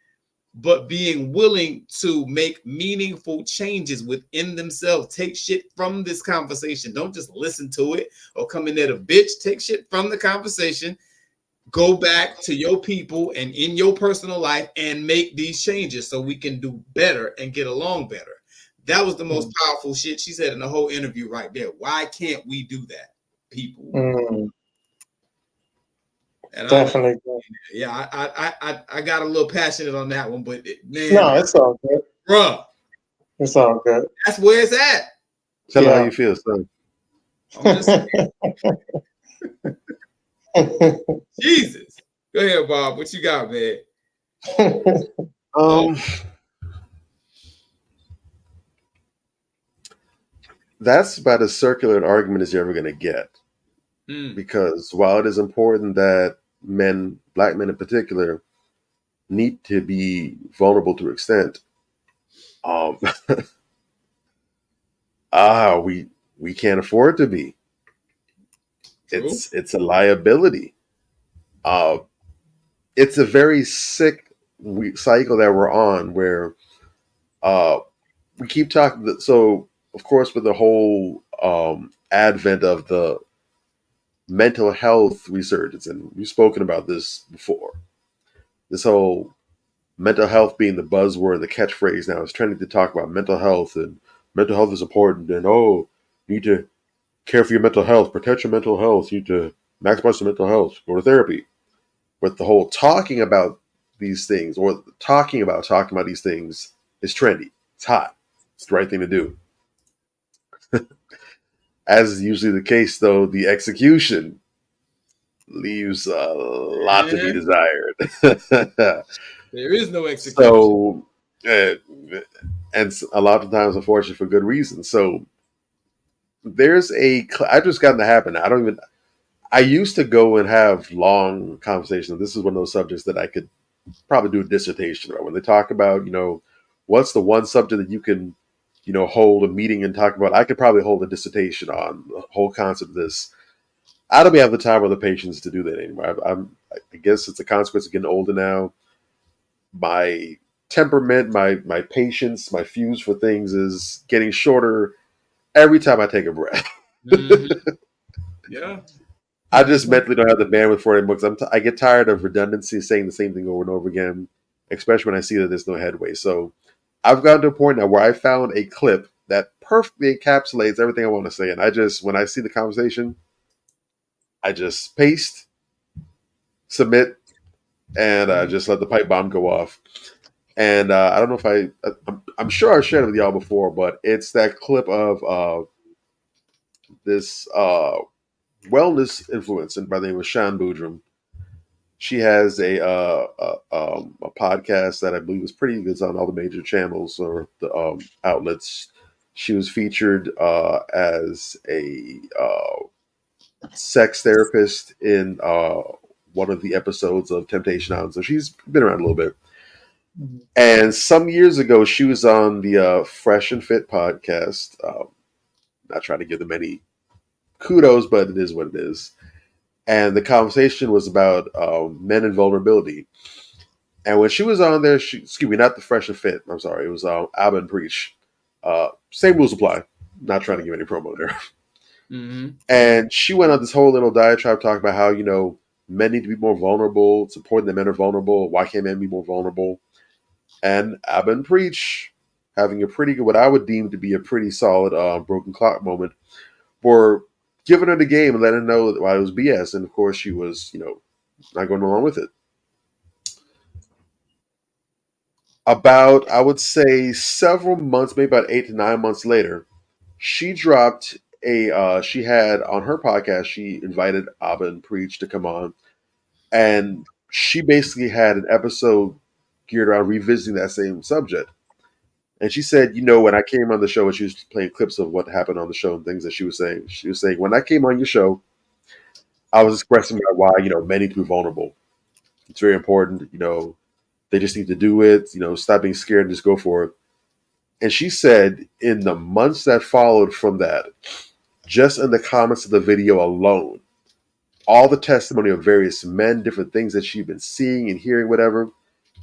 but being willing to make meaningful changes within themselves. Take shit from this conversation. Don't just listen to it or come in there to bitch. Take shit from the conversation. go back to your people and in your personal life and make these changes so we can do better and get along better. That was the most powerful shit she said in the whole interview right there. Why can't we do that, people? And Definitely. I got a little passionate on that one, but man, No, it's all good. bruh, It's all good. that's where it's at. Tell her how you feel, son. I'm just Jesus. Go ahead, Bob. What you got, man? That's about as circular an argument as you're ever going to get. Because while it is important that men, black men in particular, need to be vulnerable to an extent, we can't afford to be. It's a liability. It's a very sick cycle that we're on where we keep talking. So, of course, with the whole advent of the mental health resurgence, and we've spoken about this before, this whole mental health being the buzzword, the catchphrase now is trending to talk about mental health, and mental health is important, and you need to care for your mental health, protect your mental health, you need to maximize your mental health, go to therapy. But the whole talking about these things, or talking about these things, is trendy. It's hot. It's the right thing to do. As is usually the case, though, the execution leaves a lot to be desired. There is no execution. So, and a lot of times, unfortunately, for good reason. So, I just got in the habit. I used to go and have long conversations. This is one of those subjects that I could probably do a dissertation about. When they talk about, what's the one subject that you can, hold a meeting and talk about, I could probably hold a dissertation on the whole concept of this. I don't have the time or the patience to do that anymore. I guess it's a consequence of getting older now. My temperament, my patience, my fuse for things is getting shorter every time I take a breath. Yeah. I just mentally don't have the bandwidth for it anymore because I get tired of redundancy, saying the same thing over and over again, especially when I see that there's no headway. So I've gotten to a point now where I found a clip that perfectly encapsulates everything I want to say. And when I see the conversation, I just paste, submit, and just let the pipe bomb go off. And I don't know if I'm sure I shared it with y'all before, but it's that clip of this wellness influencer by the name of Sean Boodram. She has a podcast that I believe is pretty good. It's on all the major channels or the outlets. She was featured as a sex therapist in one of the episodes of Temptation Island. So she's been around a little bit. And some years ago, she was on the Fresh and Fit podcast. Not trying to give them any kudos, but it is what it is. And the conversation was about men and vulnerability. And when she was on there, excuse me, not the Fresh and Fit. I'm sorry, it was Abba and Preach. Same rules apply. Not trying to give any promo there. And she went on this whole little diatribe talking about how men need to be more vulnerable. It's important that men are vulnerable. Why can't men be more vulnerable? And Abba and Preach, having a pretty good, what I would deem to be a pretty solid broken clock moment, were giving her the game and letting her know why it was BS. And of course, she was, not going along with it. About, I would say, several months, maybe about 8 to 9 months later, she dropped she had on her podcast, she invited Abba and Preach to come on. And she basically had an episode geared around revisiting that same subject. And she said, when I came on the show, and she was playing clips of what happened on the show and things that she was saying, when I came on your show, I was expressing why, men need to be vulnerable. It's very important, they just need to do it, stop being scared and just go for it. And she said in the months that followed from that, just in the comments of the video alone, all the testimony of various men, different things that she'd been seeing and hearing, whatever,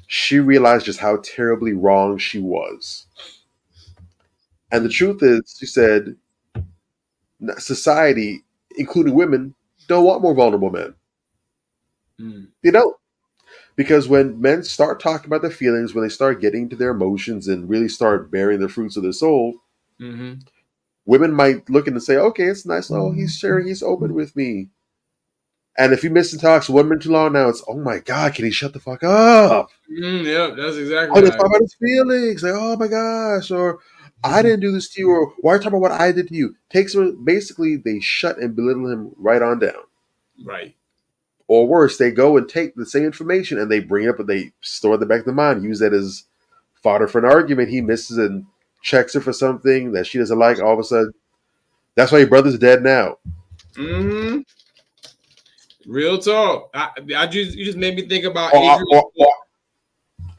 she realized just how terribly wrong she was. And the truth is, she said, society, including women, don't want more vulnerable men. Mm. They don't. Because when men start talking about their feelings, when they start getting into their emotions and really start bearing the fruits of their soul, Mm-hmm. women might look and say, okay, it's nice. Oh, he's sharing, he's open with me. And if he misses and talks one minute too long now, it's, oh my God, can he shut the fuck up? Yep, that's exactly Oh, they how talk it about his feelings. Like, oh my gosh. Or, I didn't do this to you. Or, why are you talking about what I did to you? Basically, they shut and belittle him right on down. is. Right. Or worse, they go and take the same information and they bring it up and they store it in the back of the mind, use that as fodder for an argument. He misses and checks her for something that she doesn't like. All of a sudden, that's why your brother's dead now. Mm-hmm. Real talk. You just made me think about Or, Adrian's or, book. or,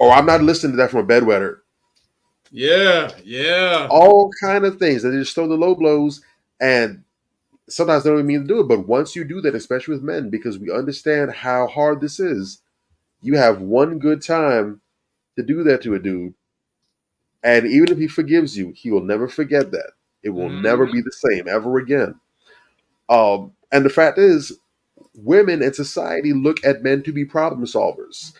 or I'm not listening to that from a bedwetter. Yeah, yeah. All kind of things. They just throw the low blows, and sometimes they don't even mean to do it. But once you do that, especially with men, because we understand how hard this is, you have one good time to do that to a dude, and even if he forgives you, he will never forget that. It will never Mm-hmm. be the same ever again. And the fact is, women in society look at men to be problem solvers.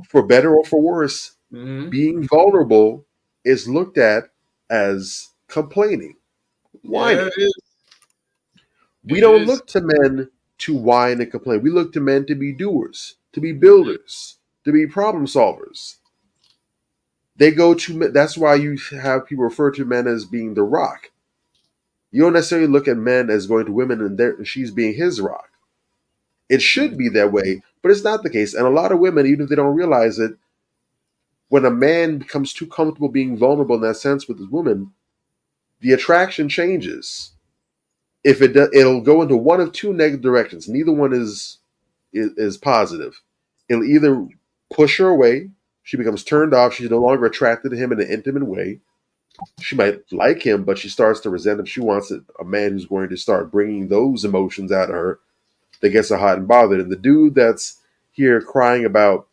For better or for worse, Mm-hmm. being vulnerable is looked at as complaining, Yeah, whining. it is. We It don't is. look to men to whine and complain. We look to men to be doers, to be Mm-hmm. builders, to be problem solvers. They go to men. That's why you have people refer to men as being the rock. You don't necessarily look at men as going to women and she's being his rock. It should be that way, but it's not the case. And a lot of women, even if they don't realize it, when a man becomes too comfortable being vulnerable in that sense with his woman, the attraction changes. If it it'll go into one of two negative directions. Neither one is positive. It'll either push her away. She becomes turned off. She's no longer attracted to him in an intimate way. She might like him, but she starts to resent him. She wants a man who's going to start bringing those emotions out of her that gets her hot and bothered. And the dude that's here crying about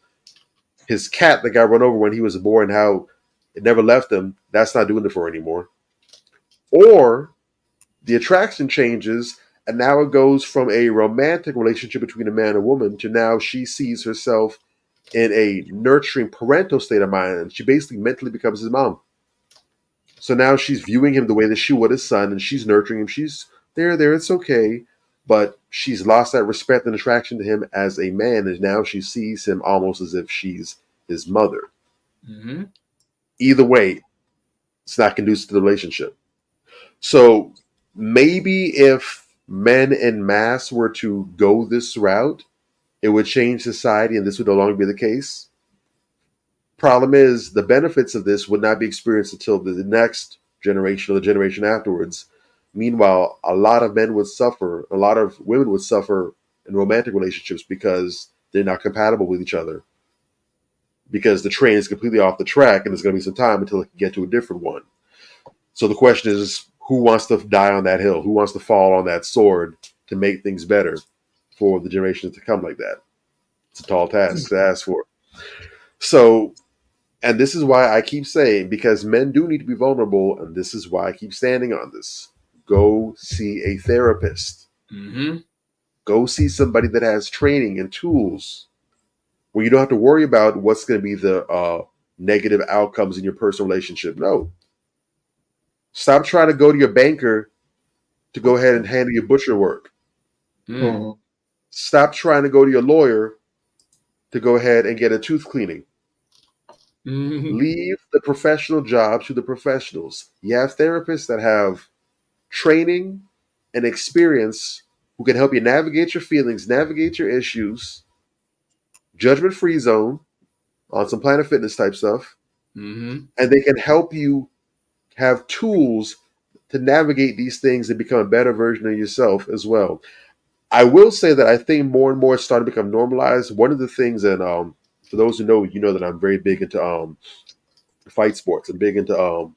his cat that got run over when he was a boy and how it never left him, that's not doing it for her anymore. Or the attraction changes, and now it goes from a romantic relationship between a man and woman to now she sees herself in a nurturing parental state of mind, and she basically mentally becomes his mom. So now she's viewing him the way that she would his son, and she's nurturing him. She's there, it's okay. But she's lost that respect and attraction to him as a man, and now she sees him almost as if she's his mother. Mm-hmm. Either way, it's not conducive to the relationship. So maybe if men en masse were to go this route, it would change society and this would no longer be the case. Problem is, the benefits of this would not be experienced until the next generation or the generation afterwards. Meanwhile, a lot of men would suffer, a lot of women would suffer in romantic relationships because they're not compatible with each other. Because the train is completely off the track and there's going to be some time until it can get to a different one. So the question is, who wants to die on that hill? Who wants to fall on that sword to make things better for the generations to come like that? It's a tall task to ask for. So, and this is why I keep saying, because men do need to be vulnerable, and this is why I keep standing on this. Go see a therapist. Mm-hmm. Go see somebody that has training and tools where you don't have to worry about what's going to be the negative outcomes in your personal relationship. No. Stop trying to go to your banker to go ahead and handle your butcher work. Mm. Mhm. Stop trying to go to your lawyer to go ahead and get a tooth cleaning. Mm-hmm. Leave the professional job to the professionals. You have therapists that have training and experience who can help you navigate your feelings, navigate your issues, judgment free zone on some Planet Fitness type stuff, Mm-hmm. and they can help you have tools to navigate these things and become a better version of yourself as well. I will say that I think more and more it's starting to become normalized. One of the things, and for those who know, you know that I'm very big into fight sports. I'm big into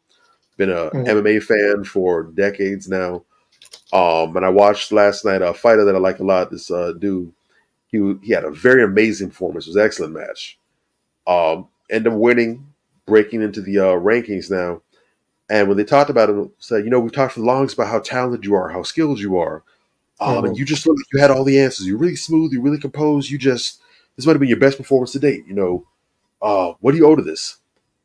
been a Mhm. MMA fan for decades now. And I watched last night a fighter that I like a lot. This dude, he had a very amazing performance. It was an excellent match. Ended up winning, breaking into the rankings now. And when they talked about him, said, you know, we've talked for the longest about how talented you are, how skilled you are. And you just look like you had all the answers. You're really smooth. You're really composed. This might have been your best performance to date. What do you owe to this?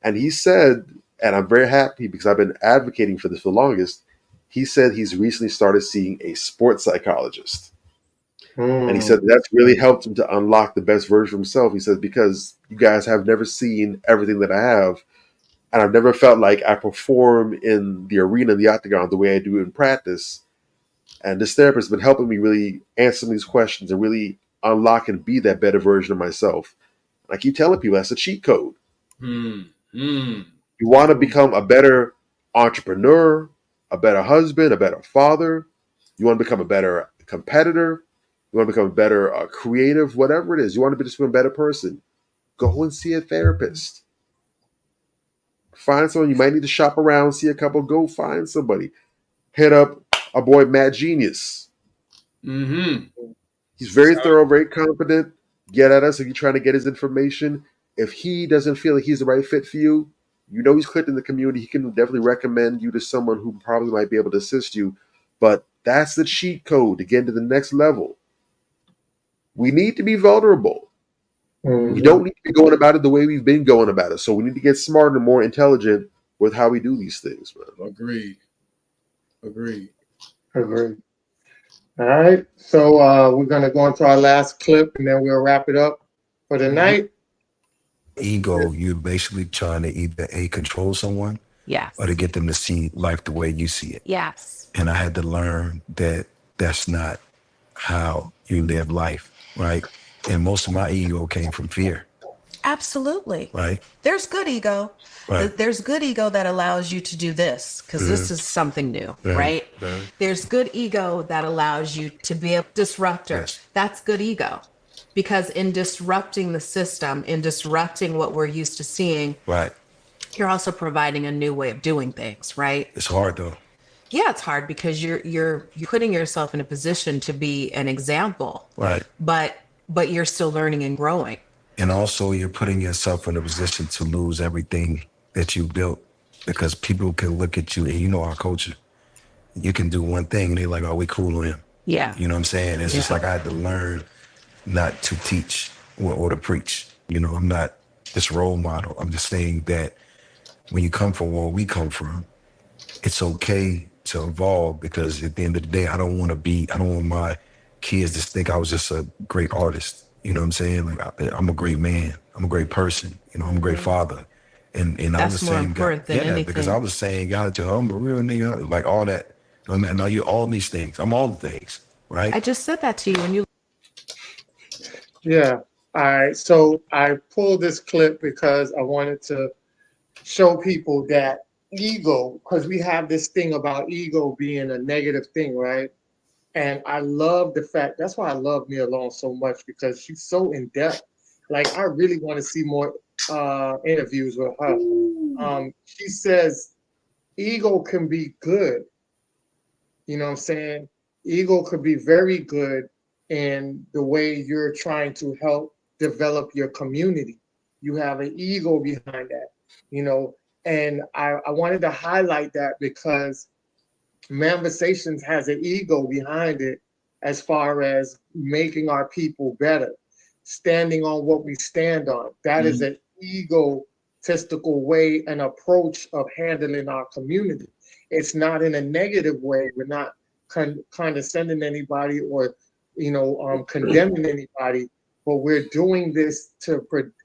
And he said, and I'm very happy because I've been advocating for this for the longest. He said he's recently started seeing a sports psychologist. And he said that's really helped him to unlock the best version of himself. He says, because you guys have never seen everything that I have, and I've never felt like I perform in the arena, the octagon, the way I do in practice. And this therapist has been helping me really answer these questions and really unlock and be that better version of myself. And I keep telling people that's a cheat code. You want to become a better entrepreneur, a better husband, a better father. You want to become a better competitor. You want to become a better creative, whatever it is. You want to become a better person. Go and see a therapist. Find someone. You might need to shop around, see a couple. Go find somebody. Hit up our boy Matt Genius. He's very thorough, very competent. Get at us if you're trying to get his information. If he doesn't feel like he's the right fit for you, he's clicked in the community. He can definitely recommend you to someone who probably might be able to assist you. But that's the cheat code to get into the next level. We need to be vulnerable. You don't need to be going about it the way we've been going about it. So we need to get smarter and more intelligent with how we do these things, man. Agreed. All right. So we're going to go into our last clip and then we'll wrap it up for the night. Ego, you're basically trying to either control someone, or to get them to see life the way you see it. Yes. And I had to learn that that's not how you live life, right? And most of my ego came from fear. Absolutely. Right. There's good ego. Right. There's good ego that allows you to do this because this is something new, right? There's good ego that allows you to be a disruptor. Yes. That's good ego. Because in disrupting the system, in disrupting what we're used to seeing, Right. you're also providing a new way of doing things, right? It's hard though. Yeah, it's hard because you're putting yourself in a position to be an example. Right. But you're still learning and growing. And also you're putting yourself in a position to lose everything that you built, because people can look at you and you know our culture. You can do one thing and they're like, oh, we cool on him. Yeah. You know what I'm saying? It's just like I had to learn not to teach or to preach. I'm not this role model. I'm just saying that when you come from where we come from, it's okay to evolve, because at the end of the day, I don't want my kids to think I was just a great artist. You know what I'm saying? Like I'm a great man. I'm a great person. I'm a great father. And I That's was more saying, important than anything. because I was saying, God, I'm a real nigga, like all that. Now you're all these things. I'm all the things, right? I just said that to you when you. Yeah. All right. So I pulled this clip because I wanted to show people that ego, because we have this thing about ego being a negative thing, right? And I love the fact, that's why I love Nia Long so much, because she's so in depth. Like, I really want to see more interviews with her. She says ego can be good. You know what I'm saying? Ego could be very good in the way you're trying to help develop your community. You have an ego behind that, and I wanted to highlight that because Manifestations has an ego behind it as far as making our people better, standing on what we stand on. That is an egotistical way and approach of handling our community. It's not in a negative way. We're not condescending anybody or, condemning anybody, but we're doing this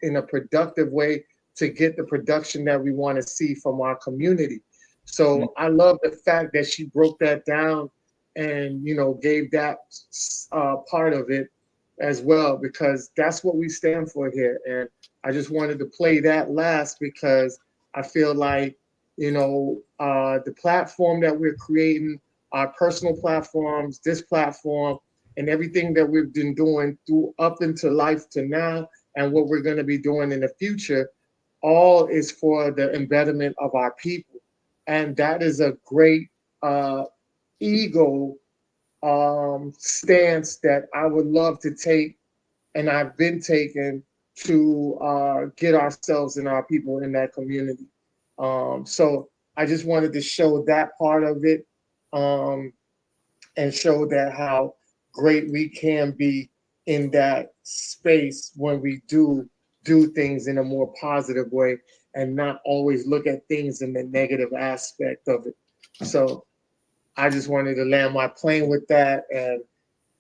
in a productive way to get the production that we want to see from our community. So I love the fact that she broke that down and, gave that part of it as well, because that's what we stand for here. And I just wanted to play that last because I feel like, the platform that we're creating, our personal platforms, this platform, and everything that we've been doing through up into life to now, and what we're going to be doing in the future, all is for the embetterment of our people. And that is a great ego stance that I would love to take, and I've been taking to get ourselves and our people in that community. So I just wanted to show that part of it and show that how great we can be in that space when we do things in a more positive way and not always look at things in the negative aspect of it. So I just wanted to land my plane with that and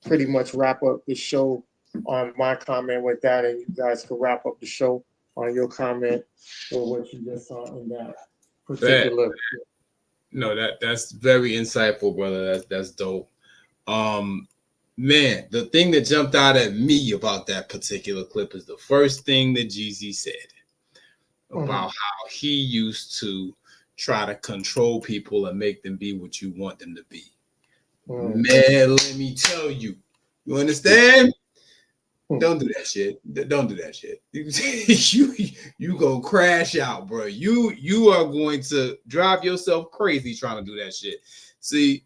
pretty much wrap up the show on my comment with that, and you guys can wrap up the show on your comment or what you just saw in that particular. No, that's very insightful, brother. That's dope. Man, the thing that jumped out at me about that particular clip is the first thing that Jeezy said about how he used to try to control people and make them be what you want them to be. Man, let me tell you. You understand? Don't do that shit. Don't do that shit. you gonna crash out, bro. You are going to drive yourself crazy trying to do that shit. See,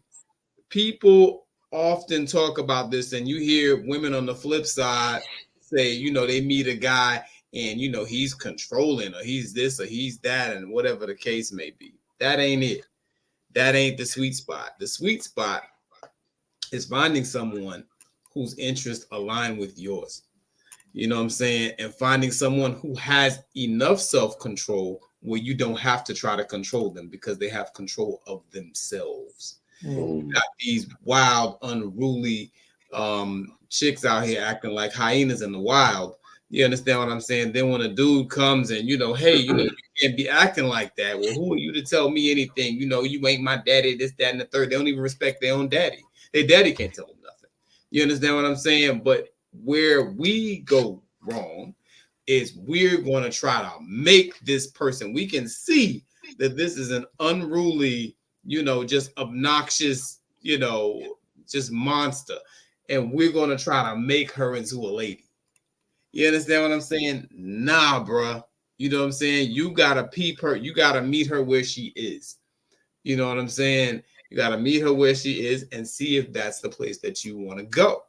people often talk about this, and you hear women on the flip side say, you know, they meet a guy and you know he's controlling or he's this or he's that, and whatever the case may be. That ain't it. That ain't the sweet spot. The sweet spot is finding someone whose interests align with yours. You know what I'm saying? And finding someone who has enough self-control where you don't have to try to control them because they have control of themselves. Got these wild, unruly chicks out here acting like hyenas in the wild. You understand what I'm saying? Then when a dude comes and, you know, hey, you know, you can't be acting like that. Well, who are you to tell me anything? You know, you ain't my daddy, this, that, and the third. They don't even respect their own daddy. Their daddy can't tell them nothing. You understand what I'm saying? But where we go wrong is we're going to try to make this person, we can see that this is an unruly, you know, just obnoxious, you know, just monster. And we're going to try to make her into a lady. You understand what I'm saying? Nah, bruh. You know what I'm saying? You got to peep her. You got to meet her where she is. You know what I'm saying? You got to meet her where she is and see if that's the place that you want to go.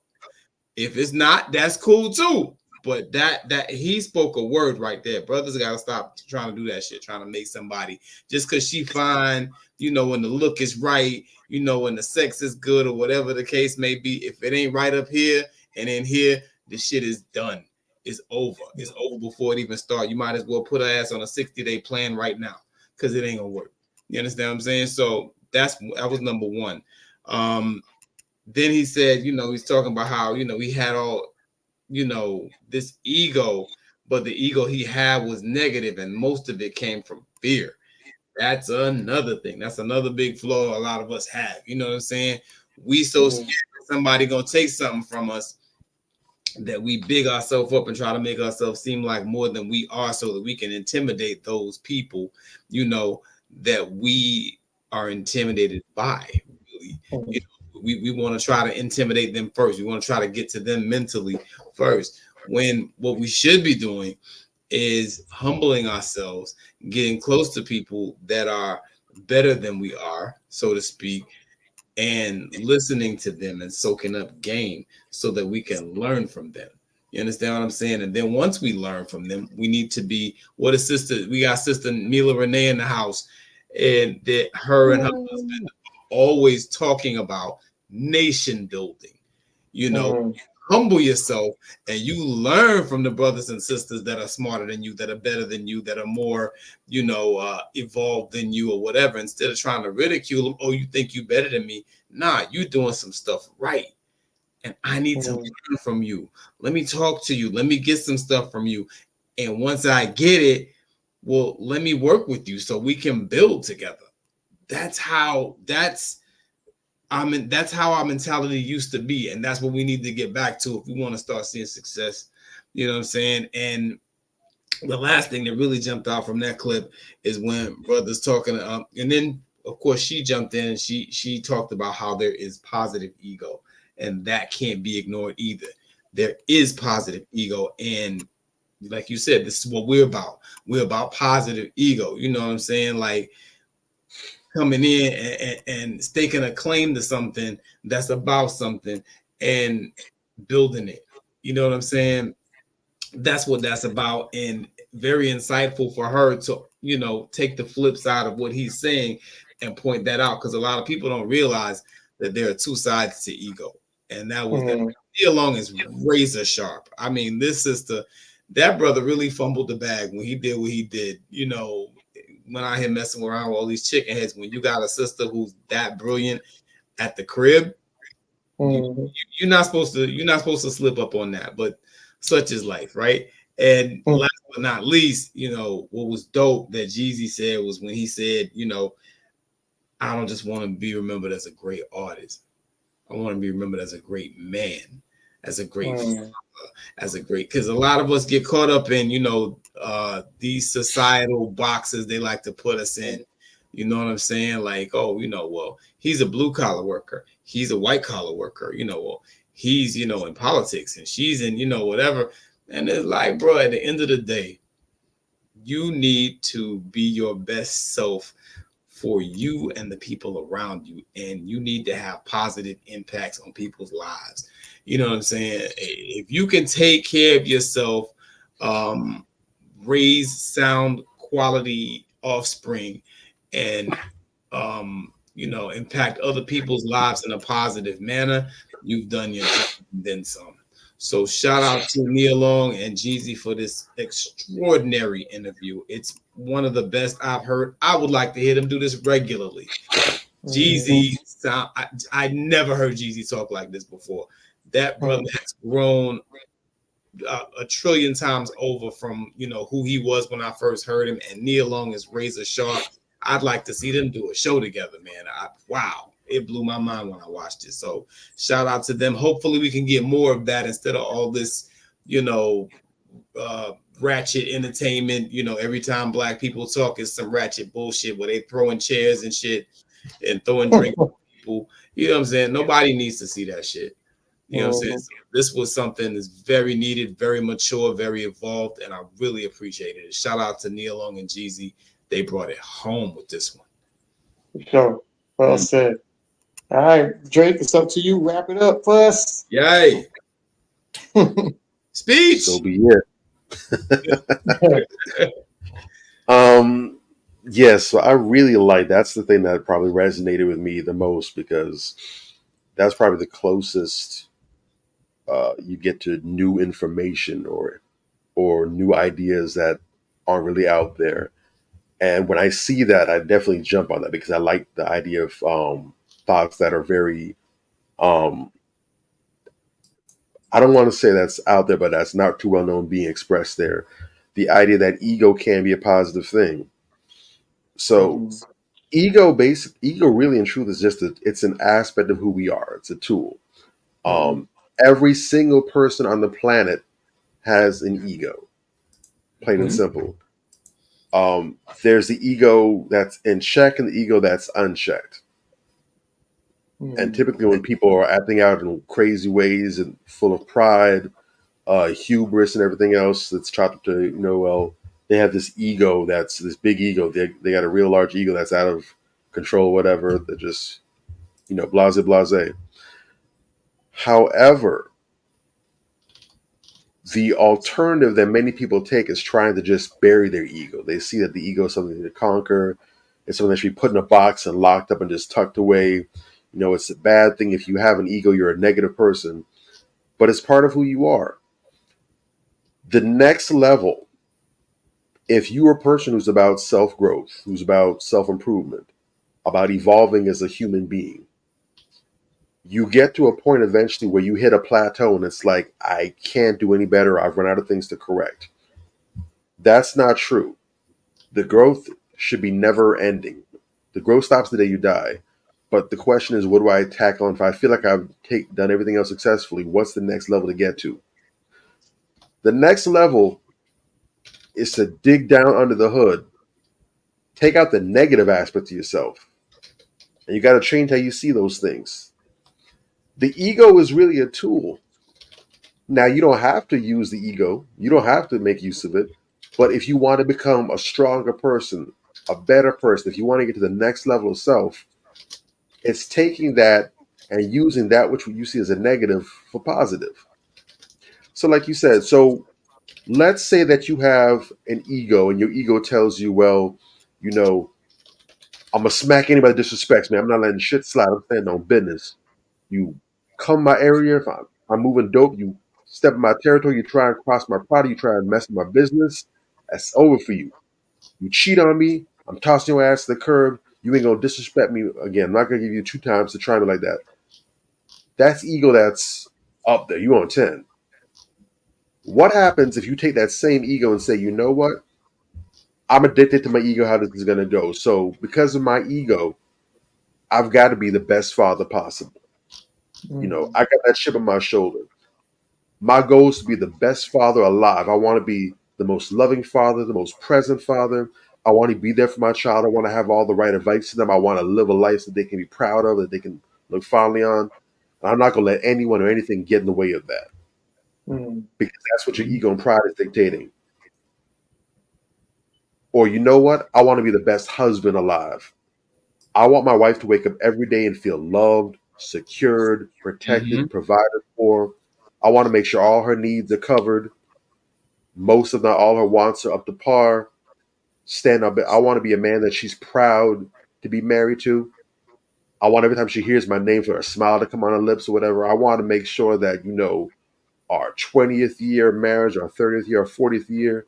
If it's not, that's cool too. But that he spoke a word right there. Brothers got to stop trying to do that shit, trying to make somebody just because she fine, you know, when the look is right, you know, when the sex is good or whatever the case may be. If it ain't right up here and in here, the shit is done. It's over. It's over before it even starts. You might as well put her ass on a 60-day plan right now because it ain't gonna work. You understand what I'm saying? So that was number one. Then he said, you know, he's talking about how, you know, he had all, you know, this ego, but the ego he had was negative and most of it came from fear. That's another thing. That's another big flaw a lot of us have. You know what I'm saying? We so scared that somebody gonna take something from us that we big ourselves up and try to make ourselves seem like more than we are so that we can intimidate those people, you know, that we are intimidated by. Really. You know, we want to try to intimidate them first. We want to try to get to them mentally first. When what we should be doing is humbling ourselves, getting close to people that are better than we are, so to speak, and listening to them and soaking up game so that we can learn from them. You understand what I'm saying? And then once we learn from them, we need to be we got sister Mila Renee in the house, and that her and her husband always talking about nation building. You know, humble yourself and you learn from the brothers and sisters that are smarter than you, that are better than you, that are more, you know, evolved than you or whatever, instead of trying to ridicule them. Oh, you think you better than me? Nah, you doing some stuff right. And I need to learn from you. Let me talk to you. Let me get some stuff from you. And once I get it, well, let me work with you so we can build together. That's how our mentality used to be, and that's what we need to get back to if we want to start seeing success. You know what I'm saying? And the last thing that really jumped out from that clip is when brothers talking, and then of course she jumped in and she talked about how there is positive ego, and that can't be ignored either. There is positive ego, and like you said, this is what we're about. We're about positive ego. You know what I'm saying? Like, coming in and staking a claim to something that's about something and building it. You know what I'm saying? That's what that's about. And very insightful for her to, you know, take the flip side of what he's saying and point that out, because a lot of people don't realize that there are two sides to ego. and that was that. Nia Long is razor sharp. I mean, this sister, that brother really fumbled the bag when he did what he did. You know, when I hit messing around with all these chicken heads, when you got a sister who's that brilliant at the crib, you're not supposed to slip up on that. But such is life, right? And last but not least, you know, what was dope that Jeezy said was when he said, you know, I don't just want to be remembered as a great artist. I want to be remembered as a great man, as a great father, as a great, because a lot of us get caught up in, you know, these societal boxes they like to put us in. You know what I'm saying? Like, oh, you know, well, he's a blue collar worker. He's a white collar worker. You know, well, he's, you know, in politics and she's in, you know, whatever. And it's like, bro, at the end of the day, you need to be your best self for you and the people around you, and you need to have positive impacts on people's lives. You know what I'm saying? If you can take care of yourself, raise sound quality offspring, and you know, impact other people's lives in a positive manner, you've done your job and then some. So shout out to Nia Long and Jeezy for this extraordinary interview. It's one of the best I've heard. I would like to hear them do this regularly. Jeezy sound, I never heard Jeezy talk like this before. That brother has grown a trillion times over from, you know, who he was when I first heard him, and Nia Long is razor sharp. I'd like to see them do a show together, man. Wow, it blew my mind when I watched it. So shout out to them. Hopefully we can get more of that instead of all this, you know, ratchet entertainment. You know, every time black people talk, it's some ratchet bullshit where they throwing chairs and shit and throwing drinks at people. You know what I'm saying? Nobody needs to see that shit. You know what I'm saying? So this was something that's very needed, very mature, very evolved, and I really appreciated it. Shout out to Nia Long and Jeezy. They brought it home with this one. Sure. Well said. All right, Drake, it's up to you. Wrap it up for us. Yay. Speech. So be it. Yes, so I really like, that's the thing that probably resonated with me the most, because that's probably the closest you get to new information or new ideas that aren't really out there. And when I see that, I definitely jump on that, because I like the idea of thoughts that are very I don't want to say that's out there, but that's not too well known being expressed there. The idea that ego can be a positive thing. So ego really in truth is just it's an aspect of who we are. It's a tool. Every single person on the planet has an ego, plain and simple. There's the ego that's in check and the ego that's unchecked. And typically when people are acting out in crazy ways and full of pride, hubris and everything else, that's taught to, you know, well, they have this ego, that's this big ego. They got a real large ego that's out of control, whatever. They're just, you know, blase, blase. However, the alternative that many people take is trying to just bury their ego. They see that the ego is something to conquer. It's something that should be put in a box and locked up and just tucked away. You know, it's a bad thing. If you have an ego, you're a negative person, but it's part of who you are. The next level, if you are a person who's about self-growth, who's about self-improvement, about evolving as a human being, you get to a point eventually where you hit a plateau and it's like, I can't do any better. I've run out of things to correct. That's not true. The growth should be never ending. The growth stops the day you die. But the question is, what do I tackle? And if I feel like I've done everything else successfully, what's the next level to get to? The next level is to dig down under the hood, take out the negative aspect of yourself. And you got to change how you see those things. The ego is really a tool. Now, you don't have to use the ego. You don't have to make use of it. But if you want to become a stronger person, a better person, if you want to get to the next level of self, it's taking that and using that which you see as a negative for positive. So like you said, so let's say that you have an ego and your ego tells you, well, you know, I'm going to smack anybody that disrespects me. I'm not letting shit slide. I'm standing on business. You come my area, if I'm moving dope, you step in my territory, you try and cross my property, you try and mess with my business, that's over for you. You cheat on me, I'm tossing your ass to the curb. You ain't gonna disrespect me again. I'm not gonna give you 2 times to try me like that. That's ego that's up there. You on 10. What happens if you take that same ego and say, you know what? I'm addicted to my ego, how this is gonna go. So because of my ego, I've got to be the best father possible. I got that chip on my shoulder. My goal is to be the best father alive. I want to be the most loving father, the most present father. I want to be there for my child. I want to have all the right advice to them. I want to live a life that they can be proud of, that they can look fondly on. And I'm not going to let anyone or anything get in the way of that, because that's what your ego and pride is dictating. Or you know what? I want to be the best husband alive. I want my wife to wake up every day and feel loved, secured, protected, provided for. I want to make sure all her needs are covered. Most of not all her wants are up to par. Stand up. I want to be a man that she's proud to be married to. I want every time she hears my name for her smile to come on her lips or whatever. I want to make sure that, our 20th year of marriage, our 30th year, our 40th year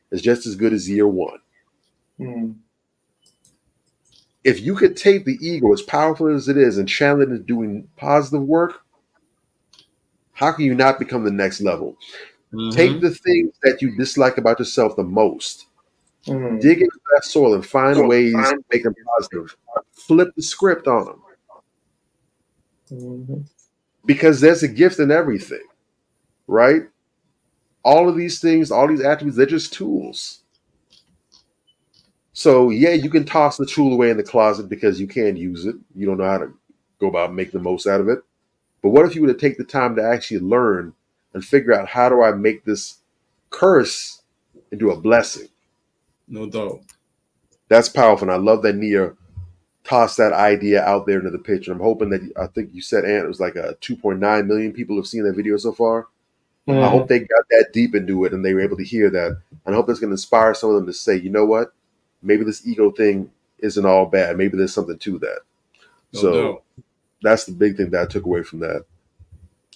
is just as good as year one. If you could take the ego, as powerful as it is, and channel it into doing positive work, how can you not become the next level? Take the things that you dislike about yourself the most, dig into that soil and find ways to make them positive. Flip the script on them. Because there's a gift in everything, right? All of these things, all these attributes, they're just tools. So, yeah, you can toss the tool away in the closet because you can't use it. You don't know how to go about making the most out of it. But what if you were to take the time to actually learn and figure out, how do I make this curse into a blessing? No doubt. That's powerful. And I love that Nia tossed that idea out there into the picture. I'm hoping that, I think you said, Ant, it was like 2.9 million people have seen that video so far. I hope they got that deep into it and they were able to hear that. And I hope that's going to inspire some of them to say, you know what? Maybe this ego thing isn't all bad. Maybe there's something to that. No doubt. That's the big thing that I took away from that.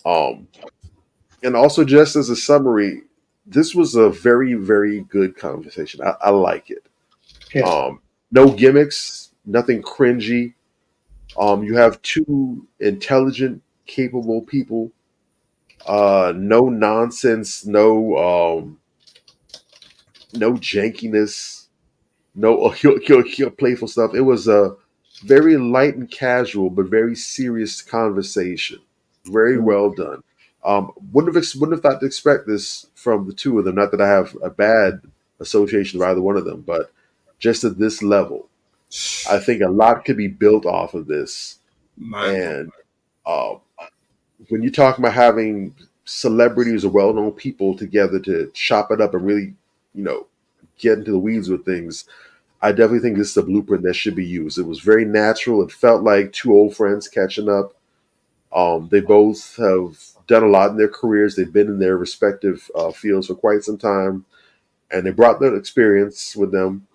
And also, just as a summary, this was a very, very good conversation. I like it. Yeah. No gimmicks, nothing cringy. You have two intelligent, capable people. No nonsense, no jankiness, no playful stuff. It was a very light and casual, but very serious conversation. Very well done. Wouldn't have thought to expect this from the two of them. Not that I have a bad association with either one of them, but just at this level, I think a lot could be built off of this. And when you talk about having celebrities or well-known people together to chop it up and really, get into the weeds with things, I definitely think this is a blueprint that should be used. It was very natural. It felt like two old friends catching up. They both have done a lot in their careers. They've been in their respective fields for quite some time, and they brought their experience with them.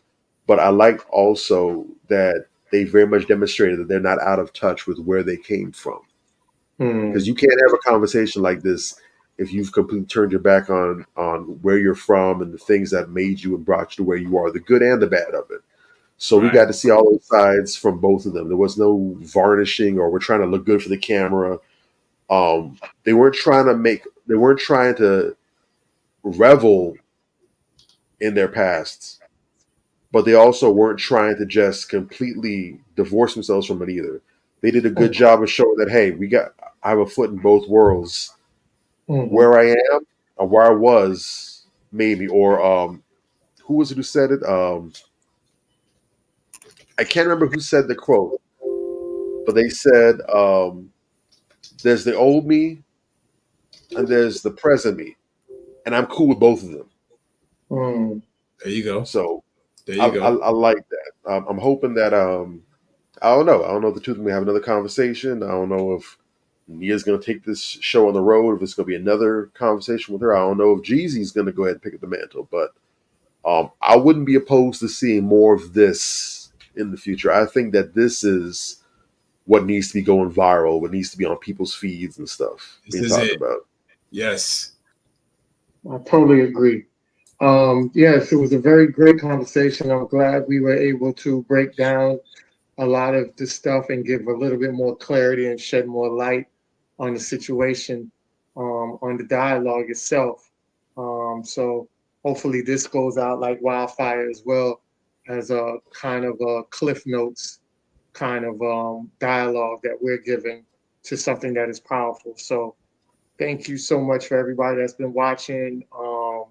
But I like also that they very much demonstrated that they're not out of touch with where they came from. Because you can't have a conversation like this if you've completely turned your back on where you're from and the things that made you and brought you to where you are, the good and the bad of it. So we got to see all those sides from both of them. There was no varnishing or we're trying to look good for the camera. They weren't trying to revel in their pasts, but they also weren't trying to just completely divorce themselves from it either. They did a good job of showing that, hey, I have a foot in both worlds. Where I am or where I was, maybe, or who was it who said it? I can't remember who said the quote, but they said, there's the old me and there's the present me, and I'm cool with both of them. There you go. So there you go. I like that. I'm hoping that I don't know. I don't know if the two of them may have another conversation. I don't know if Nia's going to take this show on the road, if it's going to be another conversation with her. I don't know if Jeezy's going to go ahead and pick up the mantle, but I wouldn't be opposed to seeing more of this in the future. I think that this is what needs to be going viral, what needs to be on people's feeds and stuff. This Being is talked it. about. Yes. I totally agree. Yes, it was a very great conversation. I'm glad we were able to break down a lot of the stuff and give a little bit more clarity and shed more light on the situation, on the dialogue itself. So hopefully this goes out like wildfire as well as a kind of a cliff notes kind of dialogue that we're giving to something that is powerful. So thank you so much for everybody that's been watching.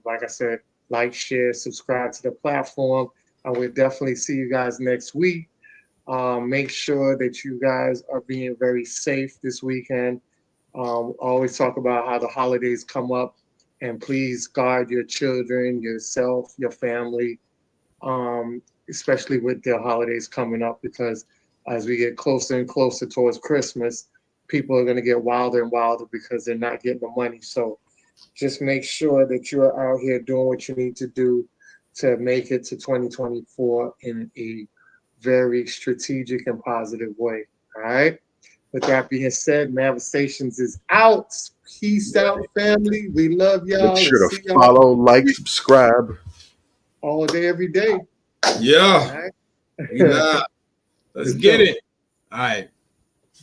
Like I said, like, share, subscribe to the platform, and we'll definitely see you guys next week. Make sure that you guys are being very safe this weekend. Always talk about how the holidays come up, and please guard your children, yourself, your family, especially with the holidays coming up, because as we get closer and closer towards Christmas, people are going to get wilder and wilder because they're not getting the money. So just make sure that you're out here doing what you need to do to make it to 2024 in a very strategic and positive way. All right. With that being said, Manifestations is out. Peace out, family. We love Make y'all and sure see to y'all follow, like, subscribe. all day, every day. All Yeah. right. We live. Let's get it. All right.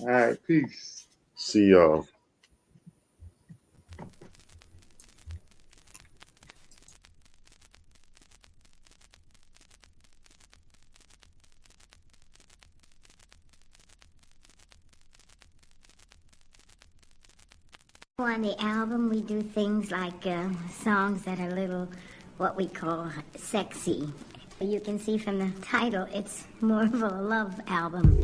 All right. Peace. See y'all. On the album, we do things like songs that are a little, what we call sexy. You can see from the title, it's more of a love album.